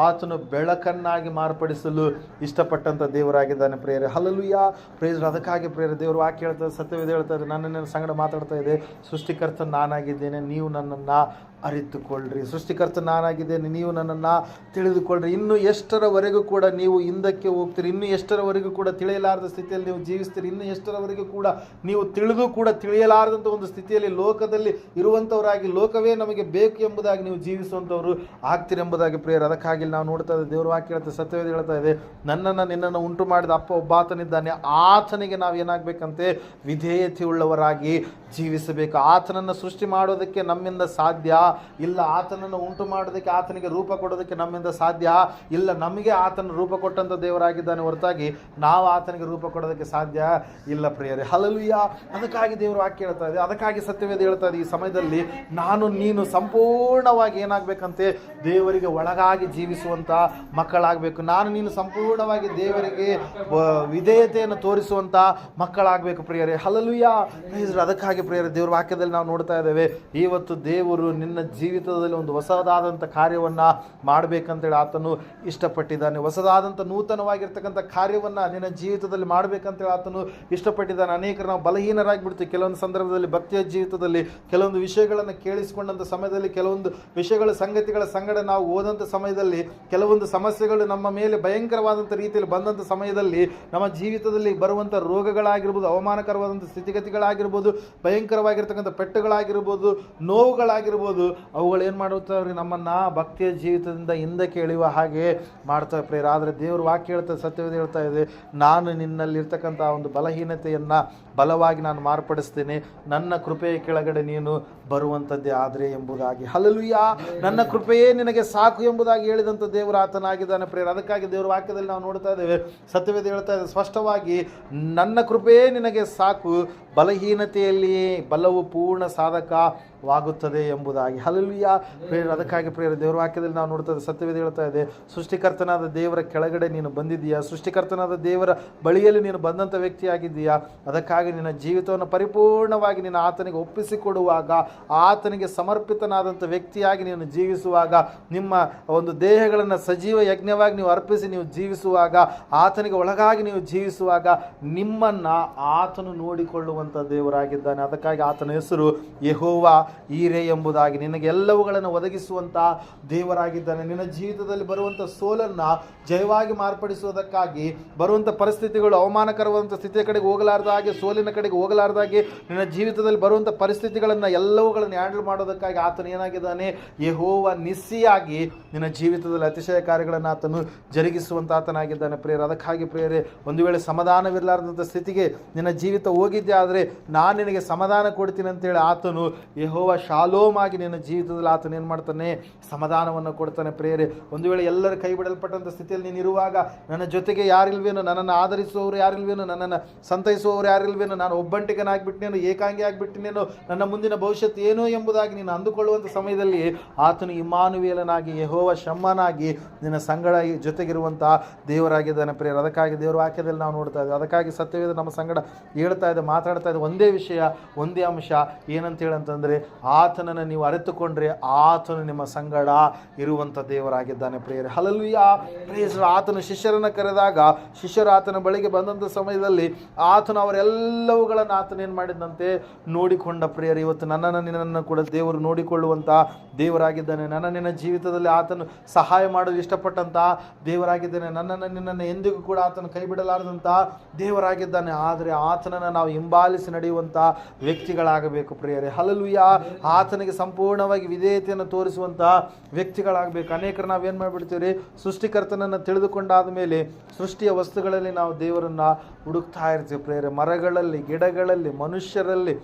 ಆತನು ಬೆಳಕನ್ನಾಗಿ ಮಾರ್ಪಡಿಸಲು ಇಷ್ಟಪಟ್ಟಂಥ ದೇವರಾಗಿದ್ದಾನೆ ಪ್ರಿಯರೇ. ಹಲ್ಲೆಲೂಯಾ. ಪ್ರೇಸ್. ಅದಕ್ಕಾಗಿ ಪ್ರಿಯರೇ ದೇವರು ವಾಕ್ಯ ಹೇಳ್ತಾರೆ, ಸತ್ಯವೇದ ಹೇಳ್ತಾ ಇದೆ, ನನ್ನ ಸಂಗಡ ಮಾತಾಡ್ತಾ ಇದೆ, ಸೃಷ್ಟಿಕರ್ತ ನಾನಾಗಿದ್ದೇನೆ, ನೀವು ನನ್ನನ್ನು ಅರಿತುಕೊಳ್ಳ್ರಿ. ಸೃಷ್ಟಿಕರ್ತ ನಾನಾಗಿದ್ದೇನೆ, ನೀವು ನನ್ನನ್ನು ತಿಳಿದುಕೊಳ್ಳ್ರಿ. ಇನ್ನು ಎಷ್ಟರವರೆಗೂ ಕೂಡ ನೀವು ಹಿಂದಕ್ಕೆ ಹೋಗ್ತೀರಿ, ಇನ್ನು ಎಷ್ಟರವರೆಗೂ ಕೂಡ ತಿಳಿಯಲಾರದ ಸ್ಥಿತಿಯಲ್ಲಿ ನೀವು ಜೀವಿಸ್ತೀರಿ, ಇನ್ನು ಎಷ್ಟರವರೆಗೂ ಕೂಡ ನೀವು ತಿಳಿದು ಕೂಡ ತಿಳಿಯಲಾರದಂಥ ಒಂದು ಸ್ಥಿತಿಯಲ್ಲಿ ಲೋಕದಲ್ಲಿ ಇರುವಂಥವರಾಗಿ, ಲೋಕವೇ ನಮಗೆ ಬೇಕು ಎಂಬುದಾಗಿ ನೀವು ಜೀವಿಸುವಂಥವ್ರು ಆಗ್ತೀರಿ ಎಂಬುದಾಗಿ ಪ್ರಿಯರು. ಅದಕ್ಕಾಗಿ ನಾವು ನೋಡ್ತಾ ಇದ್ದೇವೆ, ದೇವರು ವಾಕ್ಯ ಹೇಳ್ತಾ, ಸತ್ಯವೇದ ಹೇಳ್ತಾ ಇದೆ, ನನ್ನನ್ನು ನಿನ್ನನ್ನು ಉಂಟು ಮಾಡಿದ ಅಪ್ಪ ಒಬ್ಬಾತನಿದ್ದಾನೆ, ಆತನಿಗೆ ನಾವು ಏನಾಗಬೇಕಂತೆ, ವಿಧೇಯತೆ ಉಳ್ಳವರಾಗಿ ಜೀವಿಸಬೇಕು. ಆತನನ್ನು ಸೃಷ್ಟಿ ಮಾಡೋದಕ್ಕೆ ನಮ್ಮಿಂದ ಸಾಧ್ಯ ಇಲ್ಲ, ಆತನನ್ನು ಉಂಟು ಮಾಡೋದಕ್ಕೆ, ಆತನಿಗೆ ರೂಪ ಕೊಡೋದಕ್ಕೆ ನಮ್ಮಿಂದ ಸಾಧ್ಯ ಇಲ್ಲ. ನಮಗೆ ಆತನ ರೂಪ ಕೊಟ್ಟಂಥ ದೇವರಾಗಿದ್ದಾನೆ ಹೊರತಾಗಿ ನಾವು ಆತನಿಗೆ ರೂಪ ಕೊಡೋದಕ್ಕೆ ಸಾಧ್ಯ ಇಲ್ಲ ಪ್ರಿಯರೇ. ಹಲ್ಲೆಲೂಯಾ. ಅದಕ್ಕಾಗಿ ದೇವರು ವಾಕ್ಯ ಹೇಳ್ತಾ ಇದೆ, ಅದಕ್ಕಾಗಿ ಸತ್ಯವೇದ ಹೇಳ್ತಾ ಇದೆ, ಈ ಸಮಯದಲ್ಲಿ ನಾನು ನೀನು ಸಂಪೂರ್ಣವಾಗಿ ಏನಾಗಬೇಕಂತೆ, ದೇವರಿಗೆ ಒಳಗಾಗಿ ಜೀವಿಸುವಂಥ ಮಕ್ಕಳಾಗಬೇಕು. ನಾನು ನೀನು ಸಂಪೂರ್ಣವಾಗಿ ದೇವರಿಗೆ ವಿಧೇಯತೆಯನ್ನು ತೋರಿಸುವಂಥ ಮಕ್ಕಳಾಗಬೇಕು ಪ್ರಿಯರೇ. ಹಲ್ಲೆಲೂಯಾ. ಅದಕ್ಕಾಗಿ ಪ್ರಿಯರೇ ದೇವರ ವಾಕ್ಯದಲ್ಲಿ ನಾವು ನೋಡ್ತಾ ಇದ್ದೇವೆ, ಇವತ್ತು ದೇವರು ನಿನ್ನ ಜೀವಿತದಲ್ಲಿ ಒಂದು ಹೊಸದಾದಂಥ ಕಾರ್ಯವನ್ನು ಮಾಡಬೇಕಂತೇಳಿ ಆತನು ಇಷ್ಟಪಟ್ಟಿದ್ದಾನೆ. ಹೊಸದಾದಂಥ ನೂತನವಾಗಿರ್ತಕ್ಕಂಥ ಕಾರ್ಯವನ್ನು ನಿನ್ನ ಜೀವಿತದಲ್ಲಿ ಮಾಡಬೇಕಂತೇಳಿ ಆತನು ಇಷ್ಟಪಟ್ಟಿದ್ದಾನೆ. ಅನೇಕರು ನಾವು ಬಲಹೀನರಾಗಿ ಬಿಡ್ತೀವಿ. ಕೆಲವೊಂದು ಸಂದರ್ಭದಲ್ಲಿ ಭಕ್ತಿಯ ಜೀವಿತದಲ್ಲಿ ಕೆಲವೊಂದು ವಿಷಯಗಳನ್ನು ಕೇಳಿಸಿಕೊಂಡಂಥ ಸಮಯದಲ್ಲಿ, ಕೆಲವೊಂದು ವಿಷಯಗಳ ಸಂಗತಿಗಳ ಸಂಗಡ ನಾವು ಓದಂಥ ಸಮಯದಲ್ಲಿ, ಕೆಲವೊಂದು ಸಮಸ್ಯೆಗಳು ನಮ್ಮ ಮೇಲೆ ಭಯಂಕರವಾದಂಥ ರೀತಿಯಲ್ಲಿ ಬಂದಂಥ ಸಮಯದಲ್ಲಿ, ನಮ್ಮ ಜೀವಿತದಲ್ಲಿ ಬರುವಂಥ ರೋಗಗಳಾಗಿರ್ಬೋದು, ಅವಮಾನಕರವಾದಂಥ ಸ್ಥಿತಿಗತಿಗಳಾಗಿರ್ಬೋದು, ಭಯಂಕರವಾಗಿರ್ತಕ್ಕಂಥ ಪೆಟ್ಟುಗಳಾಗಿರ್ಬೋದು, ನೋವುಗಳಾಗಿರ್ಬೋದು, ಅವುಗಳು ಏನು ಮಾಡುತ್ತವ್ರಿ, ನಮ್ಮನ್ನು ಭಕ್ತಿಯ ಜೀವಿತದಿಂದ ಹಿಂದಕ್ಕೆ ಎಳೆಯುವ ಹಾಗೆ ಮಾಡ್ತವೆ ಪ್ರೇರ. ಆದರೆ ದೇವ್ರ ವಾಕ್ಯ ಹೇಳ್ತದೆ, ಸತ್ಯವೇದ ಹೇಳ್ತಾ ಇದೆ, ನಾನು ನಿನ್ನಲ್ಲಿರ್ತಕ್ಕಂಥ ಒಂದು ಬಲಹೀನತೆಯನ್ನು ಬಲವಾಗಿ ನಾನು ಮಾರ್ಪಡಿಸ್ತೇನೆ, ನನ್ನ ಕೃಪೆಯ ಕೆಳಗಡೆ ನೀನು ಬರುವಂಥದ್ದೇ ಆದರೆ ಎಂಬುದಾಗಿ. ಹಲ್ಲೆಲೂಯಾ. ನನ್ನ ಕೃಪೆಯೇ ನಿನಗೆ ಸಾಕು ಎಂಬುದಾಗಿ ಹೇಳಿದಂಥ ದೇವರು ಆತನಾಗಿದ್ದಾನೆ ಪ್ರೇರ. ಅದಕ್ಕಾಗಿ ದೇವರ ವಾಕ್ಯದಲ್ಲಿ ನಾವು ನೋಡ್ತಾ ಇದ್ದೇವೆ, ಸತ್ಯವೇದ ಹೇಳ್ತಾ ಇದೆ ಸ್ಪಷ್ಟವಾಗಿ, ನನ್ನ ಕೃಪೆಯೇ ನಿನಗೆ ಸಾಕು, ಬಲಹೀನತೆಯಲ್ಲಿಯೇ ಬಲವು ಪೂರ್ಣ ಸಾಧಕವಾಗುತ್ತದೆ ಎಂಬುದಾಗಿ. ಹಲ್ಲೆಲೂಯಾ ಪ್ರೇರ. ಅದಕ್ಕಾಗಿ ಪ್ರೇರ ದೇವರ ವಾಕ್ಯದಲ್ಲಿ ನಾವು ನೋಡ್ತಾ ಇದ್ದೇವೆ, ಸತ್ಯವೇದ ಹೇಳ್ತಾ ಇದೆ, ಸೃಷ್ಟಿಕರ್ತನಾದ ದೇವರ ಕೆಳಗಡೆ ನೀನು ಬಂದಿದ್ದೀಯಾ, ಸೃಷ್ಟಿಕರ್ತನಾದ ದೇವರ ಬಳಿಯಲ್ಲಿ ನೀನು ಬಂದಂಥ ವ್ಯಕ್ತಿಯಾಗಿದ್ದೀಯಾ. ಅದಕ್ಕಾಗಿ ನಿನ್ನ ಜೀವಿತವನ್ನು ಪರಿಪೂರ್ಣವಾಗಿ ನೀನು ಆತನಿಗೆ ಒಪ್ಪಿಸಿಕೊಡುವಾಗ, ಆತನಿಗೆ ಸಮರ್ಪಿತನಾದಂಥ ವ್ಯಕ್ತಿಯಾಗಿ ನೀನು ಜೀವಿಸುವಾಗ, ನಿಮ್ಮ ಒಂದು ದೇಹಗಳನ್ನು ಸಜೀವ ಯಜ್ಞವಾಗಿ ನೀವು ಅರ್ಪಿಸಿ ನೀವು ಜೀವಿಸುವಾಗ, ಆತನಿಗೆ ಒಳಗಾಗಿ ನೀವು ಜೀವಿಸುವಾಗ ನಿಮ್ಮನ್ನು ಆತನು ನೋಡಿಕೊಳ್ಳುವಂಥ ದೇವರಾಗಿದ್ದಾನೆ. ಅದಕ್ಕಾಗಿ ಆತನ ಹೆಸರು ಯೆಹೋವ ಈರೆ ಎಂಬುದಾಗಿ. ನಿನಗೆ ಎಲ್ಲವುಗಳನ್ನು ಒದಗಿಸುವಂಥ ದೇವರಾಗಿದ್ದಾನೆ. ನಿನ್ನ ಜೀವಿತದಲ್ಲಿ ಬರುವಂಥ ಸೋಲನ್ನು ಜಯವಾಗಿ ಮಾರ್ಪಡಿಸುವುದಕ್ಕಾಗಿ, ಬರುವಂಥ ಪರಿಸ್ಥಿತಿಗಳು ಅವಮಾನಕರವಾದಂಥ ಸ್ಥಿತಿಯ ಕಡೆಗೆ ಹೋಗಲಾರ್ದ ಹಾಗೆ, ಸೋಲಿನ ಕಡೆಗೆ ಹೋಗಲಾರ್ದ ಹಾಗೆ, ನಿನ್ನ ಜೀವಿತದಲ್ಲಿ ಬರುವಂಥ ಪರಿಸ್ಥಿತಿಗಳನ್ನು ಎಲ್ಲವುಗಳನ್ನು ಹ್ಯಾಂಡಲ್ ಮಾಡೋದಕ್ಕಾಗಿ ಆತನು ಏನಾಗಿದ್ದಾನೆ, ಯೆಹೋವ ನಿಸ್ಸಿಯಾಗಿ ನಿನ್ನ ಜೀವಿತದಲ್ಲಿ ಅತಿಶಯ ಕಾರ್ಯಗಳನ್ನು ಆತನು ಜರುಗಿಸುವಂಥ ಆತನಾಗಿದ್ದಾನೆ ಪ್ರೇರ. ಅದಕ್ಕಾಗಿ ಪ್ರೇರೆ, ಒಂದು ವೇಳೆ ಸಮಾಧಾನವಿರಲಾರ್ದಂಥ ಸ್ಥಿತಿಗೆ ನಿನ್ನ ಜೀವಿತ ಹೋಗಿದ್ದೆ ಆದರೆ ನಾನು ನಿನಗೆ ಸಮಾಧಾನ ಕೊಡ್ತೀನಿ ಅಂತೇಳಿ ಆತನು ಯೆಹೋವ ಶಾಲೋಮ್ ಆಗಿ ನಿನ್ನ ಜೀವಿತದಲ್ಲಿ ಆತನು ಏನು ಮಾಡ್ತಾನೆ, ಸಮಾಧಾನವನ್ನು ಕೊಡ್ತಾನೆ ಪ್ರೇರೆ. ಒಂದು ವೇಳೆ ಎಲ್ಲರೂ ಕೈ ಬಿಡಲ್ಪಟ್ಟಂಥ ಸ್ಥಿತಿಯಲ್ಲಿ ನೀನು ಇರುವಾಗ, ನನ್ನ ಜೊತೆಗೆ ಯಾರಿಲ್ವೇನೋ, ನನ್ನನ್ನು ಆಧರಿಸುವವರು ಯಾರಿಲ್ವೇನೋ, ನನ್ನನ್ನು ಸಂತೈಸುವವರು ಯಾರಿಲ್ವೇನೋ, ನಾನು ಒಬ್ಬಂಟಿಗನಾಗ್ಬಿಟ್ಟಿನೇನೋ, ಏಕಾಂಗಿ ಆಗಿಬಿಟ್ಟಿನೇನೋ, ನನ್ನ ಮುಂದಿನ ಭವಿಷ್ಯತ್ತು ಏನೋ ಎಂಬುದಾಗಿ ನೀನು ಅಂದುಕೊಳ್ಳುವಂಥ ಸಮಯದಲ್ಲಿ ಆತನು ಇಮ್ಮಾನುವೇಲನಾಗಿ, ಯೆಹೋವ ಶಮ್ಮನಾಗಿ ನಿನ್ನ ಸಂಗಡ ಜೊತೆಗಿರುವಂಥ ದೇವರಾಗಿದ್ದಾನೆ ಪ್ರೇರ. ಅದಕ್ಕಾಗಿ ದೇವರ ವಾಕ್ಯದಲ್ಲಿ ನಾವು ನೋಡ್ತಾ ಇದ್ದೇವೆ. ಅದಕ್ಕಾಗಿ ಸತ್ಯವೇದ ನಮ್ಮ ಸಂಗಡ ಹೇಳ್ತಾ ಇದೆ, ಮಾತಾಡ್ತಾ ಇದೆ ಒಂದೇ ವಿಷಯ, ಒಂದೇ ಅಂಶ ಏನಂತ ಹೇಳಂತಂದರೆ, ಆತನನ್ನು ನೀವು ಅರಿತುಕೊಂಡ್ರೆ ಆತನು ನಿಮ್ಮ ಸಂಗಡ ಇರುವಂಥ ದೇವರಾಗಿದ್ದಾನೆ ಪ್ರೇರೆ. Hallelujah praise. ಆತನು ಶಿಷ್ಯರನ್ನು ಕರೆದಾಗ ಶಿಷ್ಯರು ಆತನ ಬಳಿಗೆ ಬಂದಂಥ ಸಮಯದಲ್ಲಿ ಆತನು ಅವರೆಲ್ಲವುಗಳನ್ನು ಆತನು ಏನು ಮಾಡಿದಂತೆ ನೋಡಿಕೊಂಡ ಪ್ರೇರೆ. ಇವತ್ತು ನನ್ನನ್ನು ನಿನ್ನನ್ನು ಕೂಡ ದೇವರು ನೋಡಿಕೊಳ್ಳುವಂಥ ದೇವರಾಗಿದ್ದಾನೆ. ನಿನ್ನ ಜೀವಿತದಲ್ಲಿ ಆತನು ಸಹಾಯ ಮಾಡಲು ಇಷ್ಟಪಟ್ಟಂಥ ದೇವರಾಗಿದ್ದಾನೆ. ನಿನ್ನನ್ನು ಎಂದಿಗೂ ಕೂಡ ಆತನು ಕೈ ಬಿಡಲಾರದಂಥ ದೇವರಾಗಿದ್ದಾನೆ. ಆದರೆ ಆತನನ್ನು ನಾವು ಹಿಂಬಾಲಿಸಿ ನಡೆಯುವಂಥ ವ್ಯಕ್ತಿಗಳಾಗಬೇಕು ಪ್ರಿಯರೇ. ಹಲ್ಲೆಲೂಯಾ. ಆತನಿಗೆ ಸಂಪೂರ್ಣವಾಗಿ ವಿಧೇಯತೆಯನ್ನು ತೋರಿಸುವಂಥ ವ್ಯಕ್ತಿಗಳಾಗಬೇಕು. ಅನೇಕರು ನಾವೇನು ಮಾಡಿಬಿಡ್ತೀವಿ, ಸೃಷ್ಟಿಕರ್ತನನ್ನು ತಿಳಿದುಕೊಂಡಾದ ಮೇಲೆ ಸೃಷ್ಟಿಯ ವಸ್ತುಗಳಲ್ಲಿ ನಾವು ದೇವರನ್ನು ಹುಡುಕ್ತಾ ಇರ್ತೀವಿ ಪ್ರಿಯರೇ. ಮರಗಳಲ್ಲಿ, ಗಿಡಗಳಲ್ಲಿ, ಮನುಷ್ಯರಲ್ಲಿ,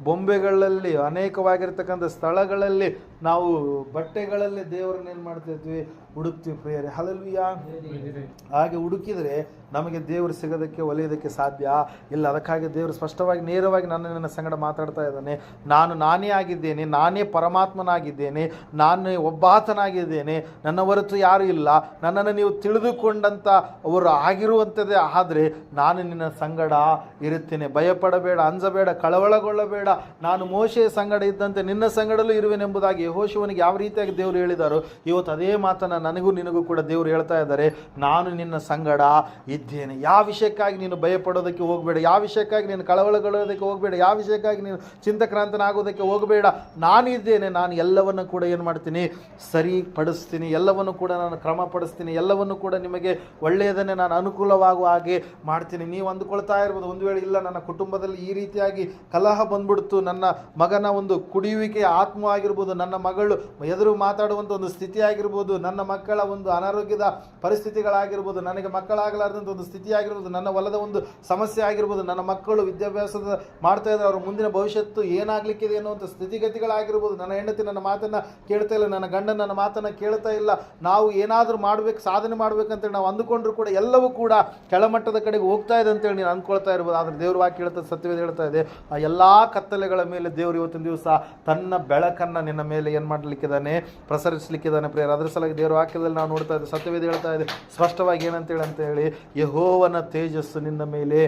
ಬೊಂಬೆಗಳಲ್ಲಿ, ಅನೇಕವಾಗಿರ್ತಕ್ಕಂಥ ಸ್ಥಳಗಳಲ್ಲಿ, ನಾವು ಬಟ್ಟೆಗಳಲ್ಲಿ ದೇವರನ್ನ ಏನು ಮಾಡ್ತಿರ್ತೀವಿ, ಹುಡುಕ್ತೀವಿ ಪ್ರಿಯರೇ. ಹಲ್ಲೆಲೂಯಾ. ಹಾಗೆ ಹುಡುಕಿದರೆ ನಮಗೆ ದೇವರು ಸಿಗೋದಕ್ಕೆ, ಒಲಿಯೋದಕ್ಕೆ ಸಾಧ್ಯ ಇಲ್ಲ. ಅದಕ್ಕಾಗಿ ದೇವರು ಸ್ಪಷ್ಟವಾಗಿ ನೇರವಾಗಿ ನನ್ನ ಸಂಗಡ ಮಾತಾಡ್ತಾ ಇದ್ದಾನೆ. ನಾನೇ ಆಗಿದ್ದೇನೆ, ನಾನೇ ಪರಮಾತ್ಮನಾಗಿದ್ದೇನೆ, ನಾನೇ ಒಬ್ಬಾತನಾಗಿದ್ದೇನೆ, ನನ್ನ ಹೊರತು ಯಾರೂ ಇಲ್ಲ. ನನ್ನನ್ನು ನೀವು ತಿಳಿದುಕೊಂಡಂಥ ಅವರು ಆಗಿರುವಂಥದ್ದೇ ಆದರೆ ನಾನು ನಿನ್ನ ಸಂಗಡ ಇರುತ್ತೇನೆ. ಭಯಪಡಬೇಡ, ಅಂಜಬೇಡ, ಕಳವಳಗೊಳ್ಳಬೇಡ, ನಾನು ಮೋಶೆಯ ಸಂಗಡ ಇದ್ದಂತೆ ನಿನ್ನ ಸಂಗಡಲೂ ಇರುವೆನೆಂಬುದಾಗಿ ಯೆಹೋಶುವನಿಗೆ ಯಾವ ರೀತಿಯಾಗಿ ದೇವರು ಹೇಳಿದಾರೋ, ಇವತ್ತು ಅದೇ ಮಾತನ್ನು ನನಗೂ ನಿನಗೂ ಕೂಡ ದೇವರು ಹೇಳ್ತಾ ಇದ್ದಾರೆ. ನಾನು ನಿನ್ನ ಸಂಗಡ ಇದ್ದೇನೆ. ಯಾವ ವಿಷಯಕ್ಕಾಗಿ ನೀನು ಭಯಪಡೋದಕ್ಕೆ ಹೋಗಬೇಡ, ಯಾವ ವಿಷಯಕ್ಕಾಗಿ ನೀನು ಕಳವಳಗೊಳ್ಳೋದಕ್ಕೆ ಹೋಗಬೇಡ, ಯಾವ ವಿಷಯಕ್ಕಾಗಿ ನೀನು ಚಿಂತಕ್ರಾಂತನಾಗೋದಕ್ಕೆ ಹೋಗಬೇಡ. ನಾನಿದ್ದೇನೆ. ನಾನು ಎಲ್ಲವನ್ನು ಕೂಡ ಏನು ಮಾಡ್ತೀನಿ, ಸರಿಪಡಿಸ್ತೀನಿ. ಎಲ್ಲವನ್ನು ಕೂಡ ನಾನು ಕ್ರಮಪಡಿಸ್ತೀನಿ. ಎಲ್ಲವನ್ನು ಕೂಡ ನಿಮಗೆ ಒಳ್ಳೆಯದನ್ನೇ ನಾನು ಅನುಕೂಲವಾಗುವ ಹಾಗೆ ಮಾಡ್ತೀನಿ. ನೀವು ಅಂದುಕೊಳ್ತಾ ಇರ್ಬೋದು, ಒಂದು ವೇಳೆ ಇಲ್ಲ ನನ್ನ ಕುಟುಂಬದಲ್ಲಿ ಈ ರೀತಿಯಾಗಿ ಕಲಹ ಬಂದ್ಬಿಡ್ತು, ನನ್ನ ಮಗನ ಒಂದು ಕುಡಿಯುವಿಕೆಯ ಆತ್ಮ ಆಗಿರ್ಬೋದು, ನನ್ನ ಮಗಳು ಎದುರು ಮಾತಾಡುವಂಥ ಒಂದು ಸ್ಥಿತಿ ಆಗಿರ್ಬೋದು, ನನ್ನ ಮಕ್ಕಳ ಒಂದು ಅನಾರೋಗ್ಯದ ಪರಿಸ್ಥಿತಿಗಳಾಗಿರ್ಬೋದು, ನನಗೆ ಮಕ್ಕಳಾಗಲಾರ್ದಂಥ ಒಂದು ಸ್ಥಿತಿ ಆಗಿರ್ಬೋದು, ನನ್ನ ಹೊಲದ ಒಂದು ಸಮಸ್ಯೆ ಆಗಿರ್ಬೋದು, ನನ್ನ ಮಕ್ಕಳು ವಿದ್ಯಾಭ್ಯಾಸದ ಮಾಡ್ತಾ ಇದ್ದಾರೆ, ಅವ್ರ ಮುಂದಿನ ಭವಿಷ್ಯತ್ತು ಏನಾಗಲಿಕ್ಕಿದೆ ಅನ್ನುವಂಥ ಸ್ಥಿತಿಗತಿಗಳಾಗಿರ್ಬೋದು, ನನ್ನ ಹೆಂಡತಿ ನನ್ನ ಮಾತನ್ನು ಕೇಳ್ತಾ ಇಲ್ಲ, ನನ್ನ ಗಂಡ ನನ್ನ ಮಾತನ್ನು ಕೇಳ್ತಾ ಇಲ್ಲ, ನಾವು ಏನಾದರೂ ಮಾಡಬೇಕು, ಸಾಧನೆ ಮಾಡಬೇಕಂತೇಳಿ ನಾವು ಅಂದುಕೊಂಡ್ರು ಕೂಡ ಎಲ್ಲವೂ ಕೂಡ ಕೆಳಮಟ್ಟದ ಕಡೆಗೆ ಹೋಗ್ತಾ ಇದೆ ಅಂತೇಳಿ ನೀನು ಅಂದ್ಕೊಳ್ತಾ ಇರ್ಬೋದು. ಆದರೆ ದೇವ್ರ ವಾಕ್ಯ ಹೇಳ್ತದೆ, ಸತ್ಯವೇದ ಹೇಳ್ತಾ ಇದೆ, ಆ ಎಲ್ಲ ಕತ್ತಲೆಗಳ ಮೇಲೆ ದೇವರು ಇವತ್ತಿನ ದಿವಸ ತನ್ನ ಬೆಳಕನ್ನು ನಿನ್ನ ಮೇಲೆ ಏನು ಮಾಡಲಿಕ್ಕಿದ್ದಾನೆ, ಪ್ರಸರಿಸಲಿಕ್ಕಿದ್ದಾನೆ ಪ್ರಿಯರ. ಅದರ ಸಲುವಾಗಿ ದೇವರ ವಾಕ್ಯದಲ್ಲಿ ನಾವು ನೋಡ್ತಾ ಇದ್ದೇವೆ, ಸತ್ಯವೇದ ಹೇಳ್ತಾ ಇದೆ ಸ್ಪಷ್ಟವಾಗಿ ಏನಂತೇಳಿ ಅಂತೇಳಿ, ಯೆಹೋವನ ತೇಜಸ್ಸು ನಿನ್ನ ಮೇಲೆ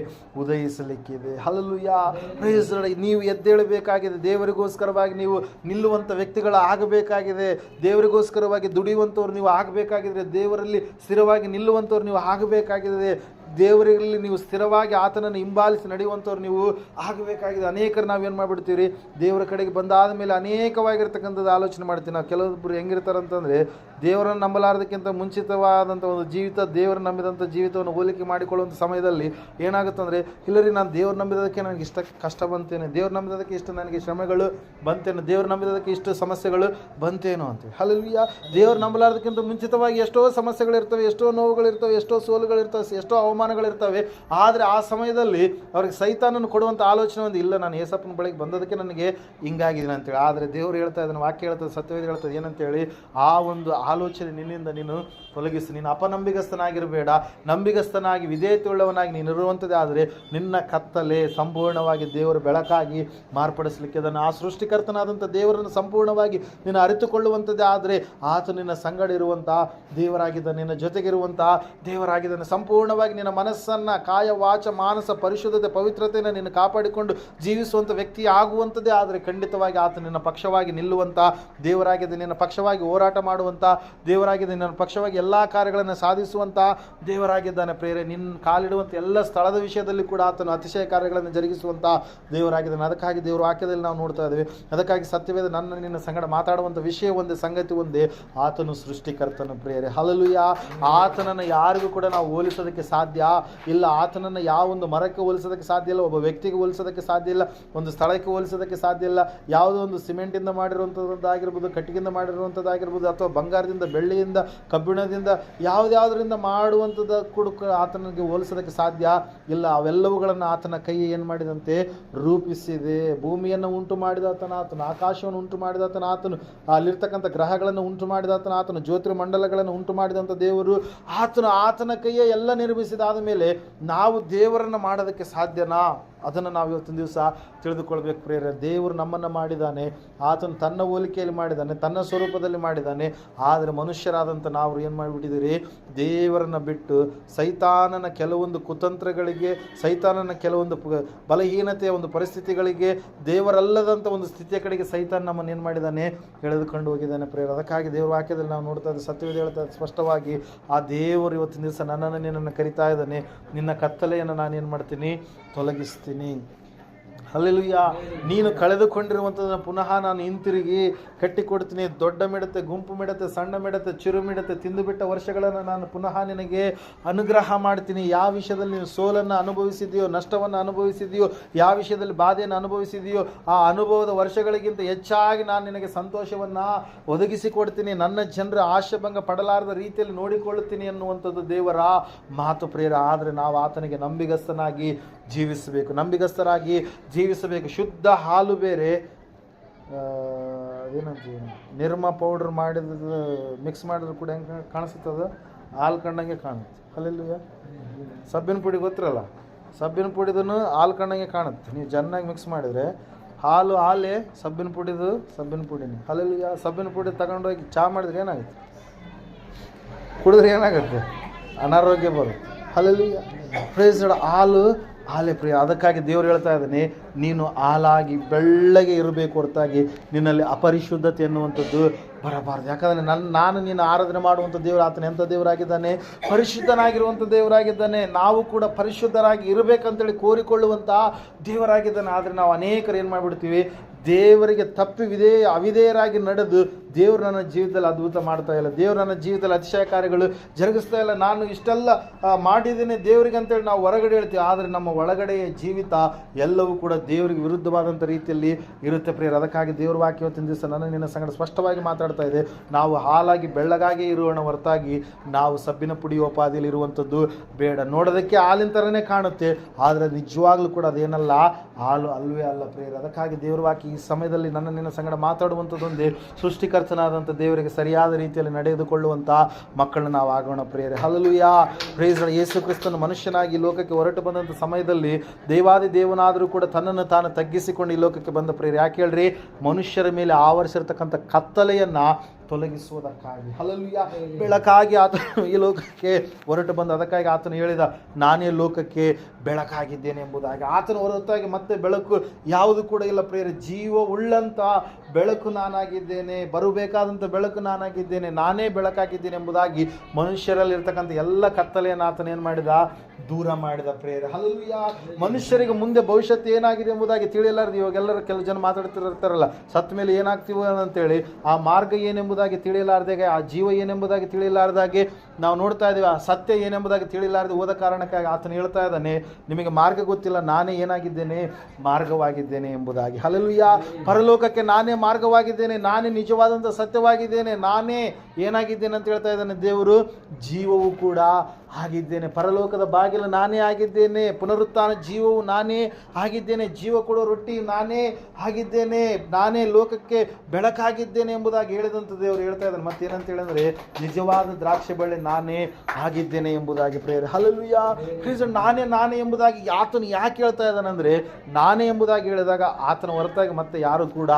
ಉದಯಿಸಲಿಕ್ಕಿದೆ. ಹಲ್ಲೆಲೂಯಾ. Praise the lord. ನೀವು ಎದ್ದೇಳಬೇಕಾಗಿದೆ. ದೇವರಿಗೋಸ್ಕರವಾಗಿ ನೀವು ನಿಲ್ಲುವಂಥ ವ್ಯಕ್ತಿಗಳು ಆಗಬೇಕಾಗಿದೆ. ದೇವರಿಗೋಸ್ಕರವಾಗಿ ದುಡಿಯುವಂಥವ್ರು ನೀವು ಆಗಬೇಕಾಗಿದ್ರೆ, ದೇವರಲ್ಲಿ ಸ್ಥಿರವಾಗಿ ನಿಲ್ಲುವಂಥವ್ರು ನೀವು ಆಗಬೇಕಾಗಿದೆ. ದೇವರಲ್ಲಿ ನೀವು ಸ್ಥಿರವಾಗಿ ಆತನನ್ನು ಹಿಂಬಾಲಿಸಿ ನಡೆಯುವಂಥವ್ರು ನೀವು ಆಗಬೇಕಾಗಿದೆ. ಅನೇಕರು ನಾವೇನು ಮಾಡಿಬಿಡ್ತೀವಿ, ದೇವರ ಕಡೆಗೆ ಬಂದಾದ ಮೇಲೆ ಅನೇಕವಾಗಿರ್ತಕ್ಕಂಥದ್ದು ಆಲೋಚನೆ ಮಾಡ್ತೀವಿ. ನಾವು ಕೆಲವೊಬ್ಬರು ಹೆಂಗಿರ್ತಾರಂತಂದರೆ, ದೇವರನ್ನು ನಂಬಲಾರದಕ್ಕಿಂತ ಮುಂಚಿತವಾದಂಥ ಒಂದು ಜೀವಿತ, ದೇವರು ನಂಬಿದಂಥ ಜೀವಿತವನ್ನು ಹೋಲಿಕೆ ಮಾಡಿಕೊಳ್ಳುವಂಥ ಸಮಯದಲ್ಲಿ ಏನಾಗುತ್ತಂದರೆ, ಇಲ್ಲರಿ ನಾನು ದೇವ್ರು ನಂಬಿದಕ್ಕೆ ನನಗೆ ಇಷ್ಟ ಕಷ್ಟ ಬಂತೇನೆ, ದೇವ್ರು ನಂಬಿದಕ್ಕೆ ಇಷ್ಟು ನನಗೆ ಶ್ರಮೆಗಳು ಬಂತೇನೆ, ದೇವ್ರು ನಂಬಿದಕ್ಕೆ ಇಷ್ಟು ಸಮಸ್ಯೆಗಳು ಬಂತೇನೋ ಅಂತೇಳಿ. ಹಲ್ಲೆಲೂಯಾ. ದೇವ್ರು ನಂಬಲಾರದಕ್ಕಿಂತ ಮುಂಚಿತವಾಗಿ ಎಷ್ಟೋ ಸಮಸ್ಯೆಗಳಿರ್ತವೆ, ಎಷ್ಟೋ ನೋವುಗಳಿರ್ತವೆ, ಎಷ್ಟೋ ಸೋಲುಗಳಿರ್ತವೆ, ಎಷ್ಟೋ ಅವಮಾನಗಳಿರ್ತವೆ. ಆದರೆ ಆ ಸಮಯದಲ್ಲಿ ಅವ್ರಿಗೆ ಸೈತಾನನ್ನು ಕೊಡುವಂಥ ಆಲೋಚನೆ ಒಂದು, ಇಲ್ಲ ನಾನು ಏಸಪ್ಪನ ಬಳಿಗೆ ಬಂದದಕ್ಕೆ ನನಗೆ ಹಿಂಗಾಗಿದ್ದೀನಿ ಅಂತೇಳಿ. ಆದರೆ ದೇವ್ರು ಹೇಳ್ತಾ ಇದ್ದಾನೆ, ವಾಕ್ಯ ಹೇಳ್ತದೆ, ಸತ್ಯವೇದ ಹೇಳ್ತದೆ ಏನಂತೇಳಿ, ಆ ಒಂದು ಆಲೋಚನೆ ನಿನ್ನಿಂದ ನೀನು ತೊಲಗಿಸಿ. ನೀನು ಅಪನಂಬಿಗಸ್ತನಾಗಿರಬೇಡ, ನಂಬಿಗಸ್ತನಾಗಿ ವಿಧೇಯತೆಯುಳ್ಳವನಾಗಿ ನೀನು ಇರುವಂಥದ್ದೇ ಆದರೆ ನಿನ್ನ ಕತ್ತಲೆ ಸಂಪೂರ್ಣವಾಗಿ ದೇವರು ಬೆಳಕಾಗಿ ಮಾರ್ಪಡಿಸಲಿಕ್ಕೆ ಅದನ್ನು ಆ ಸೃಷ್ಟಿಕರ್ತನಾದಂಥ ದೇವರನ್ನು ಸಂಪೂರ್ಣವಾಗಿ ನೀನು ಅರಿತುಕೊಳ್ಳುವಂಥದ್ದೇ ಆದರೆ ಆತ ನಿನ್ನ ಸಂಗಡ ಇರುವಂಥ ದೇವರಾಗಿದ್ದಾನೆ, ನಿನ್ನ ಜೊತೆಗಿರುವಂಥ ದೇವರಾಗಿದ್ದಾನೆ. ಸಂಪೂರ್ಣವಾಗಿ ನಿನ್ನ ಮನಸ್ಸನ್ನು, ಕಾಯ ವಾಚ ಮಾನಸ ಪರಿಶುದ್ಧತೆ ಪವಿತ್ರತೆಯನ್ನು ನೀನು ಕಾಪಾಡಿಕೊಂಡು ಜೀವಿಸುವಂಥ ವ್ಯಕ್ತಿ ಆಗುವಂಥದ್ದೇ ಆದರೆ ಖಂಡಿತವಾಗಿ ಆತ ನಿನ್ನ ಪಕ್ಷವಾಗಿ ನಿಲ್ಲುವಂಥ ದೇವರಾಗಿದೆ, ನಿನ್ನ ಪಕ್ಷವಾಗಿ ಹೋರಾಟ ಮಾಡುವಂಥ ದೇವರಾಗಿದೆ, ನಿನ್ನ ಪಕ್ಷವಾಗಿ ಎಲ್ಲ ಕಾರ್ಯಗಳನ್ನು ಸಾಧಿಸುವಂಥ ದೇವರಾಗಿದ್ದಾನೆ. ಪ್ರೇರೆ, ನಿನ್ನ ಕಾಲಿಡುವಂಥ ಎಲ್ಲ ಸ್ಥಳದ ವಿಷಯದಲ್ಲಿ ಕೂಡ ಆತನು ಅತಿಶಯ ಕಾರ್ಯಗಳನ್ನು ಜರುಗಿಸುವಂಥ ದೇವರಾಗಿದ್ದಾನೆ. ಅದಕ್ಕಾಗಿ ದೇವರು ವಾಕ್ಯದಲ್ಲಿ ನಾವು ನೋಡ್ತಾ ಇದ್ದೇವೆ. ಅದಕ್ಕಾಗಿ ಸತ್ಯವೇದ ನನ್ನ ನಿನ್ನ ಸಂಗಡ ಮಾತಾಡುವಂಥ ವಿಷಯ ಒಂದೇ, ಸಂಗತಿ ಒಂದೇ, ಆತನು ಸೃಷ್ಟಿಕರ್ತನು. ಪ್ರೇರೆ, ಹಲ್ಲೆಲೂಯಾ. ಆತನನ್ನು ಯಾರಿಗೂ ಕೂಡ ನಾವು ಹೋಲಿಸೋದಕ್ಕೆ ಸಾಧ್ಯ ಇಲ್ಲ. ಆತನನ್ನು ಯಾವ ಒಂದು ಮರಕ್ಕೆ ಹೋಲಿಸೋದಕ್ಕೆ ಸಾಧ್ಯ ಇಲ್ಲ, ಒಬ್ಬ ವ್ಯಕ್ತಿಗೆ ಹೋಲಿಸೋದಕ್ಕೆ ಸಾಧ್ಯ ಇಲ್ಲ, ಒಂದು ಸ್ಥಳಕ್ಕೆ ಹೋಲಿಸೋದಕ್ಕೆ ಸಾಧ್ಯ ಇಲ್ಲ. ಯಾವುದೋ ಒಂದು ಸಿಮೆಂಟಿಂದ ಮಾಡಿರುವಂಥದ್ದಾಗಿರ್ಬೋದು, ಕಟ್ಟಿಗೆಯಿಂದ ಮಾಡಿರುವಂಥದ್ದಾಗಿರ್ಬೋದು, ಅಥವಾ ಬಂಗಾರದಿಂದ, ಬೆಳ್ಳಿಯಿಂದ, ಕಬ್ಬಿಣದಿಂದ, ಯಾವುದ್ಯಾವುದರಿಂದ ಮಾಡುವಂಥದ್ದು ಕೂಡ ಆತನಿಗೆ ಹೋಲಿಸೋದಕ್ಕೆ ಸಾಧ್ಯ ಇಲ್ಲ. ಅವೆಲ್ಲವುಗಳನ್ನು ಆತನ ಕೈ ಏನು ಮಾಡಿದಂತೆ ರೂಪಿಸಿದೆ. ಭೂಮಿಯನ್ನು ಉಂಟು ಮಾಡಿದಾತನ ಆತನು, ಆಕಾಶವನ್ನು ಉಂಟು ಮಾಡಿದಾತನ ಆತನು, ಅಲ್ಲಿರ್ತಕ್ಕಂಥ ಗ್ರಹಗಳನ್ನು ಉಂಟು ಮಾಡಿದಾತನ ಆತನು, ಜ್ಯೋತಿರ್ಮಂಡಲಗಳನ್ನು ಉಂಟು ಮಾಡಿದಂಥ ದೇವರು ಆತನು. ಆತನ ಕೈಯೇ ಎಲ್ಲ ನಿರ್ಮಿಸಿದಾದ ಮೇಲೆ ನಾವು ದೇವರನ್ನು ಮಾಡೋದಕ್ಕೆ ಸಾಧ್ಯನಾ? ಅದನ್ನು ನಾವು ಇವತ್ತಿನ ದಿವಸ ತಿಳಿದುಕೊಳ್ಬೇಕು ಪ್ರೇರೆ. ದೇವರು ನಮ್ಮನ್ನು ಮಾಡಿದ್ದಾನೆ, ಆತನು ತನ್ನ ಹೋಲಿಕೆಯಲ್ಲಿ ಮಾಡಿದ್ದಾನೆ, ತನ್ನ ಸ್ವರೂಪದಲ್ಲಿ ಮಾಡಿದ್ದಾನೆ. ಆದರೆ ಮನುಷ್ಯರಾದಂಥ ನಾವು ಏನು ಮಾಡಿಬಿಟ್ಟಿದ್ದೀರಿ, ದೇವರನ್ನು ಬಿಟ್ಟು ಸೈತಾನನ ಕೆಲವೊಂದು ಕುತಂತ್ರಗಳಿಗೆ, ಸೈತಾನನ ಕೆಲವೊಂದು ಬಲಹೀನತೆಯ ಒಂದು ಪರಿಸ್ಥಿತಿಗಳಿಗೆ, ದೇವರಲ್ಲದಂಥ ಒಂದು ಸ್ಥಿತಿಯ ಕಡೆಗೆ ಸೈತಾನ ನಮ್ಮನ್ನು ಏನು ಮಾಡಿದ್ದಾನೆ, ಎಳೆದುಕೊಂಡು ಹೋಗಿದ್ದಾನೆ ಪ್ರೇರೆ. ಅದಕ್ಕಾಗಿ ದೇವರ ವಾಕ್ಯದಲ್ಲಿ ನಾವು ನೋಡ್ತಾ ಇದ್ದೀವಿ, ಸತ್ಯವೇದ ಹೇಳ್ತಾ ಸ್ಪಷ್ಟವಾಗಿ, ಆ ದೇವರು ಇವತ್ತಿನ ದಿವಸ ನನ್ನನ್ನು ನಿನ್ನನ್ನು ಕರಿತಾ ಇದ್ದಾನೆ. ನಿನ್ನ ಕತ್ತಲೆಯನ್ನು ನಾನೇನು ಮಾಡ್ತೀನಿ, ತೊಲಗಿಸ್ತೀನಿ. ಹಲ್ಲೆಲೂಯಾ. ನೀನು ಕಳೆದುಕೊಂಡಿರುವಂಥದ್ದನ್ನು ಪುನಃ ನಾನು ಹಿಂತಿರುಗಿ ಕಟ್ಟಿಕೊಡ್ತೀನಿ. ದೊಡ್ಡ ಮಿಡತೆ, ಗುಂಪು ಮಿಡತೆ, ಸಣ್ಣ ಮಿಡತೆ, ಚಿರು ಮಿಡತೆ, ತಿಂದುಬಿಟ್ಟ ವರ್ಷಗಳನ್ನು ನಾನು ಪುನಃ ನಿನಗೆ ಅನುಗ್ರಹ ಮಾಡ್ತೀನಿ. ಯಾವ ವಿಷಯದಲ್ಲಿ ನೀನು ಸೋಲನ್ನು ಅನುಭವಿಸಿದೆಯೋ, ನಷ್ಟವನ್ನು ಅನುಭವಿಸಿದೆಯೋ, ಯಾವ ವಿಷಯದಲ್ಲಿ ಬಾಧೆಯನ್ನು ಅನುಭವಿಸಿದೆಯೋ, ಆ ಅನುಭವದ ವರ್ಷಗಳಿಗಿಂತ ಹೆಚ್ಚಾಗಿ ನಾನು ನಿನಗೆ ಸಂತೋಷವನ್ನು ಒದಗಿಸಿಕೊಡ್ತೀನಿ. ನನ್ನ ಜನರ ಆಶಾಭಂಗ ಪಡಲಾರದ ರೀತಿಯಲ್ಲಿ ನೋಡಿಕೊಳ್ಳುತ್ತೀನಿ ಅನ್ನುವಂಥದ್ದು ದೇವರ ಮಾತು ಪ್ರೇರ. ಆದರೆ ನಾವು ಆತನಿಗೆ ನಂಬಿಗಸ್ತನಾಗಿ ನಂಬಿಗಸ್ತರಾಗಿ ಜೀವಿಸಬೇಕು. ಶುದ್ಧ ಹಾಲು ಬೇರೆ, ಏನಂತೀವಿ, ನಿರ್ಮ ಪೌಡ್ರ್ ಮಾಡಿದ ಮಿಕ್ಸ್ ಮಾಡಿದ್ರು ಕೂಡ ಹೆಂಗೆ ಕಾಣಿಸ್ತದ, ಹಾಲು ಕಂಡಂಗೆ ಕಾಣುತ್ತೆ. ಹಲ್ಲೆಲೂಯಾ. ಸಬ್ಬಿನ ಪುಡಿ ಗೊತ್ತಿರಲ್ಲ, ಸಬ್ಬಿನ ಪುಡಿದೂ ಹಾಲು ಕಂಡಂಗೆ ಕಾಣುತ್ತೆ. ನೀವು ಚೆನ್ನಾಗಿ ಮಿಕ್ಸ್ ಮಾಡಿದರೆ ಹಾಲೇ, ಸಬ್ಬಿನ ಪುಡಿನೇ. ಹಲ್ಲೆಲೂಯಾ. ಸಬ್ಬಿನ ಪುಡಿ ತಗೊಂಡೋಗಿ ಚಹಾ ಮಾಡಿದ್ರೆ ಏನಾಗುತ್ತೆ, ಕುಡಿದ್ರೆ ಏನಾಗುತ್ತೆ, ಅನಾರೋಗ್ಯ ಬರುತ್ತೆ. ಹಲ್ಲೆಲೂಯಾ. Praise Lord. ಹಾಲೇ ಪ್ರಿಯ. ಅದಕ್ಕಾಗಿ ದೇವರು ಹೇಳ್ತಾ ಇದ್ದಾನೆ, ನೀನು ಹಾಲಾಗಿ ಬೆಳ್ಳಗೆ ಇರಬೇಕು ಹೊರತಾಗಿ ನಿನ್ನಲ್ಲಿ ಅಪರಿಶುದ್ಧತೆ ಎನ್ನುವಂಥದ್ದು ಬರಬಾರ್ದು. ಯಾಕಂದರೆ ನಾನು ನೀನು ಆರಾಧನೆ ಮಾಡುವಂಥ ದೇವರು ಆತನ ಎಂಥ ದೇವರಾಗಿದ್ದಾನೆ, ಪರಿಶುದ್ಧನಾಗಿರುವಂಥ ದೇವರಾಗಿದ್ದಾನೆ. ನಾವು ಕೂಡ ಪರಿಶುದ್ಧರಾಗಿ ಇರಬೇಕಂತೇಳಿ ಕೋರಿಕೊಳ್ಳುವಂಥ ದೇವರಾಗಿದ್ದಾನೆ. ಆದರೆ ನಾವು ಅನೇಕರು ಏನು ಮಾಡಿಬಿಡ್ತೀವಿ, ದೇವರಿಗೆ ಅವಿಧೇಯರಾಗಿ ನಡೆದು ದೇವರು ನನ್ನ ಜೀವಿತದಲ್ಲಿ ಅದ್ಭುತ ಮಾಡ್ತಾ ಇಲ್ಲ, ದೇವರು ನನ್ನ ಜೀವಿತದಲ್ಲಿ ಅತಿಶಯ ಕಾರ್ಯಗಳು ಜರುಗಿಸ್ತಾ ಇಲ್ಲ, ನಾನು ಇಷ್ಟೆಲ್ಲ ಮಾಡಿದ್ದೇನೆ ದೇವರಿಗೆ ಅಂತೇಳಿ ನಾವು ಹೊರಗಡೆ ಹೇಳ್ತೀವಿ. ಆದರೆ ನಮ್ಮ ಒಳಗಡೆಯ ಜೀವಿತ ಎಲ್ಲವೂ ಕೂಡ ದೇವರಿಗೆ ವಿರುದ್ಧವಾದಂಥ ರೀತಿಯಲ್ಲಿ ಇರುತ್ತೆ ಪ್ರಿಯರು. ಅದಕ್ಕಾಗಿ ದೇವ್ರ ವಾಕ್ಯ ಇವತ್ತಿನ ದಿವಸ ನನ್ನ ನಿನ್ನ ಸಂಗಡ ಸ್ಪಷ್ಟವಾಗಿ ಮಾತಾಡ್ತಾ ಇದೆ. ನಾವು ಹಾಲಾಗಿ ಬೆಳ್ಳಗಾಗಿ ಇರೋಣ ಹೊರತಾಗಿ ನಾವು ಸಬ್ಬಿನ ಪುಡಿಯೋಪಾದಿಯಲ್ಲಿ ಇರುವಂಥದ್ದು ಬೇಡ. ನೋಡೋದಕ್ಕೆ ಹಾಲಿನ ಥರನೇ ಕಾಣುತ್ತೆ, ಆದರೆ ನಿಜವಾಗ್ಲೂ ಕೂಡ ಅದೇನಲ್ಲ, ಹಾಲು ಅಲ್ವೇ ಅಲ್ಲ ಪ್ರಿಯರು. ಅದಕ್ಕಾಗಿ ದೇವ್ರ ವಾಕ್ಯ ಈ ಸಮಯದಲ್ಲಿ ನನ್ನ ನಿನ್ನ ಸಂಗಡ ಮಾತಾಡುವಂಥದ್ದೊಂದೇ, ಸೃಷ್ಟಿಕರ್ತನಾದಂಥ ದೇವರಿಗೆ ಸರಿಯಾದ ರೀತಿಯಲ್ಲಿ ನಡೆದುಕೊಳ್ಳುವಂಥ ಮಕ್ಕಳನ್ನ ನಾವು ಆಗೋಣ ಪ್ರಿಯರೇ. ಹಲ್ಲೆಲೂಯಾ. Praise lord. ಯೇಸು ಕ್ರಿಸ್ತನು ಮನುಷ್ಯನಾಗಿ ಲೋಕಕ್ಕೆ ಹೊರಟು ಬಂದಂಥ ಸಮಯದಲ್ಲಿ ದೇವಾದಿ ದೇವನಾದರೂ ಕೂಡ ತನ್ನನ್ನು ತಾನು ತಗ್ಗಿಸಿಕೊಂಡು ಈ ಲೋಕಕ್ಕೆ ಬಂದ ಪ್ರಿಯರೇ. ಯಾಕೆ ಹೇಳ್ರಿ, ಮನುಷ್ಯರ ಮೇಲೆ ಆವರಿಸಿರ್ತಕ್ಕಂಥ ಕತ್ತಲೆಯನ್ನು ತೊಲಗಿಸುವುದಕ್ಕಾಗಿ. ಹಲ್ಲೆಲೂಯಾ. ಬೆಳಕಾಗಿ ಆತನು ಈ ಲೋಕಕ್ಕೆ ಹೊರಟು ಬಂದ. ಅದಕ್ಕಾಗಿ ಆತನು ಹೇಳಿದ, ನಾನೇ ಲೋಕಕ್ಕೆ ಬೆಳಕಾಗಿದ್ದೇನೆ ಎಂಬುದಾಗಿ. ಆತನ ಹೊರತಾಗಿ ಮತ್ತೆ ಬೆಳಕು ಯಾವುದು ಕೂಡ ಇಲ್ಲ ಪ್ರಿಯರೇ. ಜೀವ ಉಳ್ಳಂಥ ಬೆಳಕು ನಾನಾಗಿದ್ದೇನೆ, ಬರಬೇಕಾದಂಥ ಬೆಳಕು ನಾನಾಗಿದ್ದೇನೆ, ನಾನೇ ಬೆಳಕಾಗಿದ್ದೇನೆ ಎಂಬುದಾಗಿ ಮನುಷ್ಯರಲ್ಲಿರ್ತಕ್ಕಂಥ ಎಲ್ಲ ಕತ್ತಲೆಯನ್ನು ಆತನ ಏನು ಮಾಡಿದ, ದೂರ ಮಾಡಿದ ಪ್ರೇಯರ್. ಹಲ್ಲೆಲೂಯಾ. ಮನುಷ್ಯರಿಗೆ ಮುಂದೆ ಭವಿಷ್ಯತ್ತು ಏನಾಗಿದೆ ಎಂಬುದಾಗಿ ತಿಳಿಯಲಾರದು. ಇವಾಗ ಎಲ್ಲರೂ ಕೆಲವು ಜನ ಮಾತಾಡ್ತಿರ್ತಾರಲ್ಲ, ಸತ್ತ ಮೇಲೆ ಏನಾಗ್ತೀವೋ ಅಂತೇಳಿ. ಆ ಮಾರ್ಗ ಏನೆಂಬುದಾಗಿ ತಿಳಿಯಲಾರ್ದಾಗೆ, ಆ ಜೀವ ಏನೆಂಬುದಾಗಿ ತಿಳಿಯಲಾರ್ದಾಗೆ ನಾವು ನೋಡ್ತಾ ಇದ್ದೀವಿ. ಆ ಸತ್ಯ ಏನೆಂಬುದಾಗಿ ತಿಳಿಯಲಾರದೆ ಹೋದ ಕಾರಣಕ್ಕಾಗಿ ಆತನು ಹೇಳ್ತಾ ಇದ್ದಾನೆ, ನಿಮಗೆ ಮಾರ್ಗ ಗೊತ್ತಿಲ್ಲ, ನಾನೇ ಏನಾಗಿದ್ದೇನೆ, ಮಾರ್ಗವಾಗಿದ್ದೇನೆ ಎಂಬುದಾಗಿ. ಹಲ್ಲೆಲೂಯಾ. ಪರಲೋಕಕ್ಕೆ ನಾನೇ ಮಾರ್ಗವಾಗಿದ್ದೇನೆ, ನಾನೇ ನಿಜವಾದಂಥ ಸತ್ಯವಾಗಿದ್ದೇನೆ, ನಾನೇ ಏನಾಗಿದ್ದೇನೆ ಅಂತ ಹೇಳ್ತಾ ಇದ್ದಾನೆ ದೇವರು. ಜೀವವು ಕೂಡ ಆಗಿದ್ದೇನೆ. ಪರಲೋಕದ ಬಾಗಿಲು ನಾನೇ ಆಗಿದ್ದೇನೆ, ಪುನರುತ್ಥಾನ ಜೀವವು ನಾನೇ ಆಗಿದ್ದೇನೆ, ಜೀವ ಕೊಡೋ ರೊಟ್ಟಿ ನಾನೇ ಆಗಿದ್ದೇನೆ, ನಾನೇ ಲೋಕಕ್ಕೆ ಬೆಳಕಾಗಿದ್ದೇನೆ ಎಂಬುದಾಗಿ ಹೇಳಿದಂಥ ದೇವರು ಹೇಳ್ತಾ ಇದ್ದಾನೆ. ಮತ್ತೇನಂತ ಹೇಳಿದ್ರೆ, ನಿಜವಾದ ದ್ರಾಕ್ಷಿ ಬಳ್ಳಿ ನಾನೇ ಆಗಿದ್ದೇನೆ ಎಂಬುದಾಗಿ ಪ್ರೇಯರ್. ಹಲ್ಲೆಲೂಯಾ. ನಾನೇ ಎಂಬುದಾಗಿ ಆತನು ಯಾಕೆ ಹೇಳ್ತಾ ಇದ್ದಾನಂದ್ರೆ, ನಾನೇ ಎಂಬುದಾಗಿ ಹೇಳಿದಾಗ ಆತನ ಹೊರತಾಗಿ ಮತ್ತೆ ಯಾರು ಕೂಡ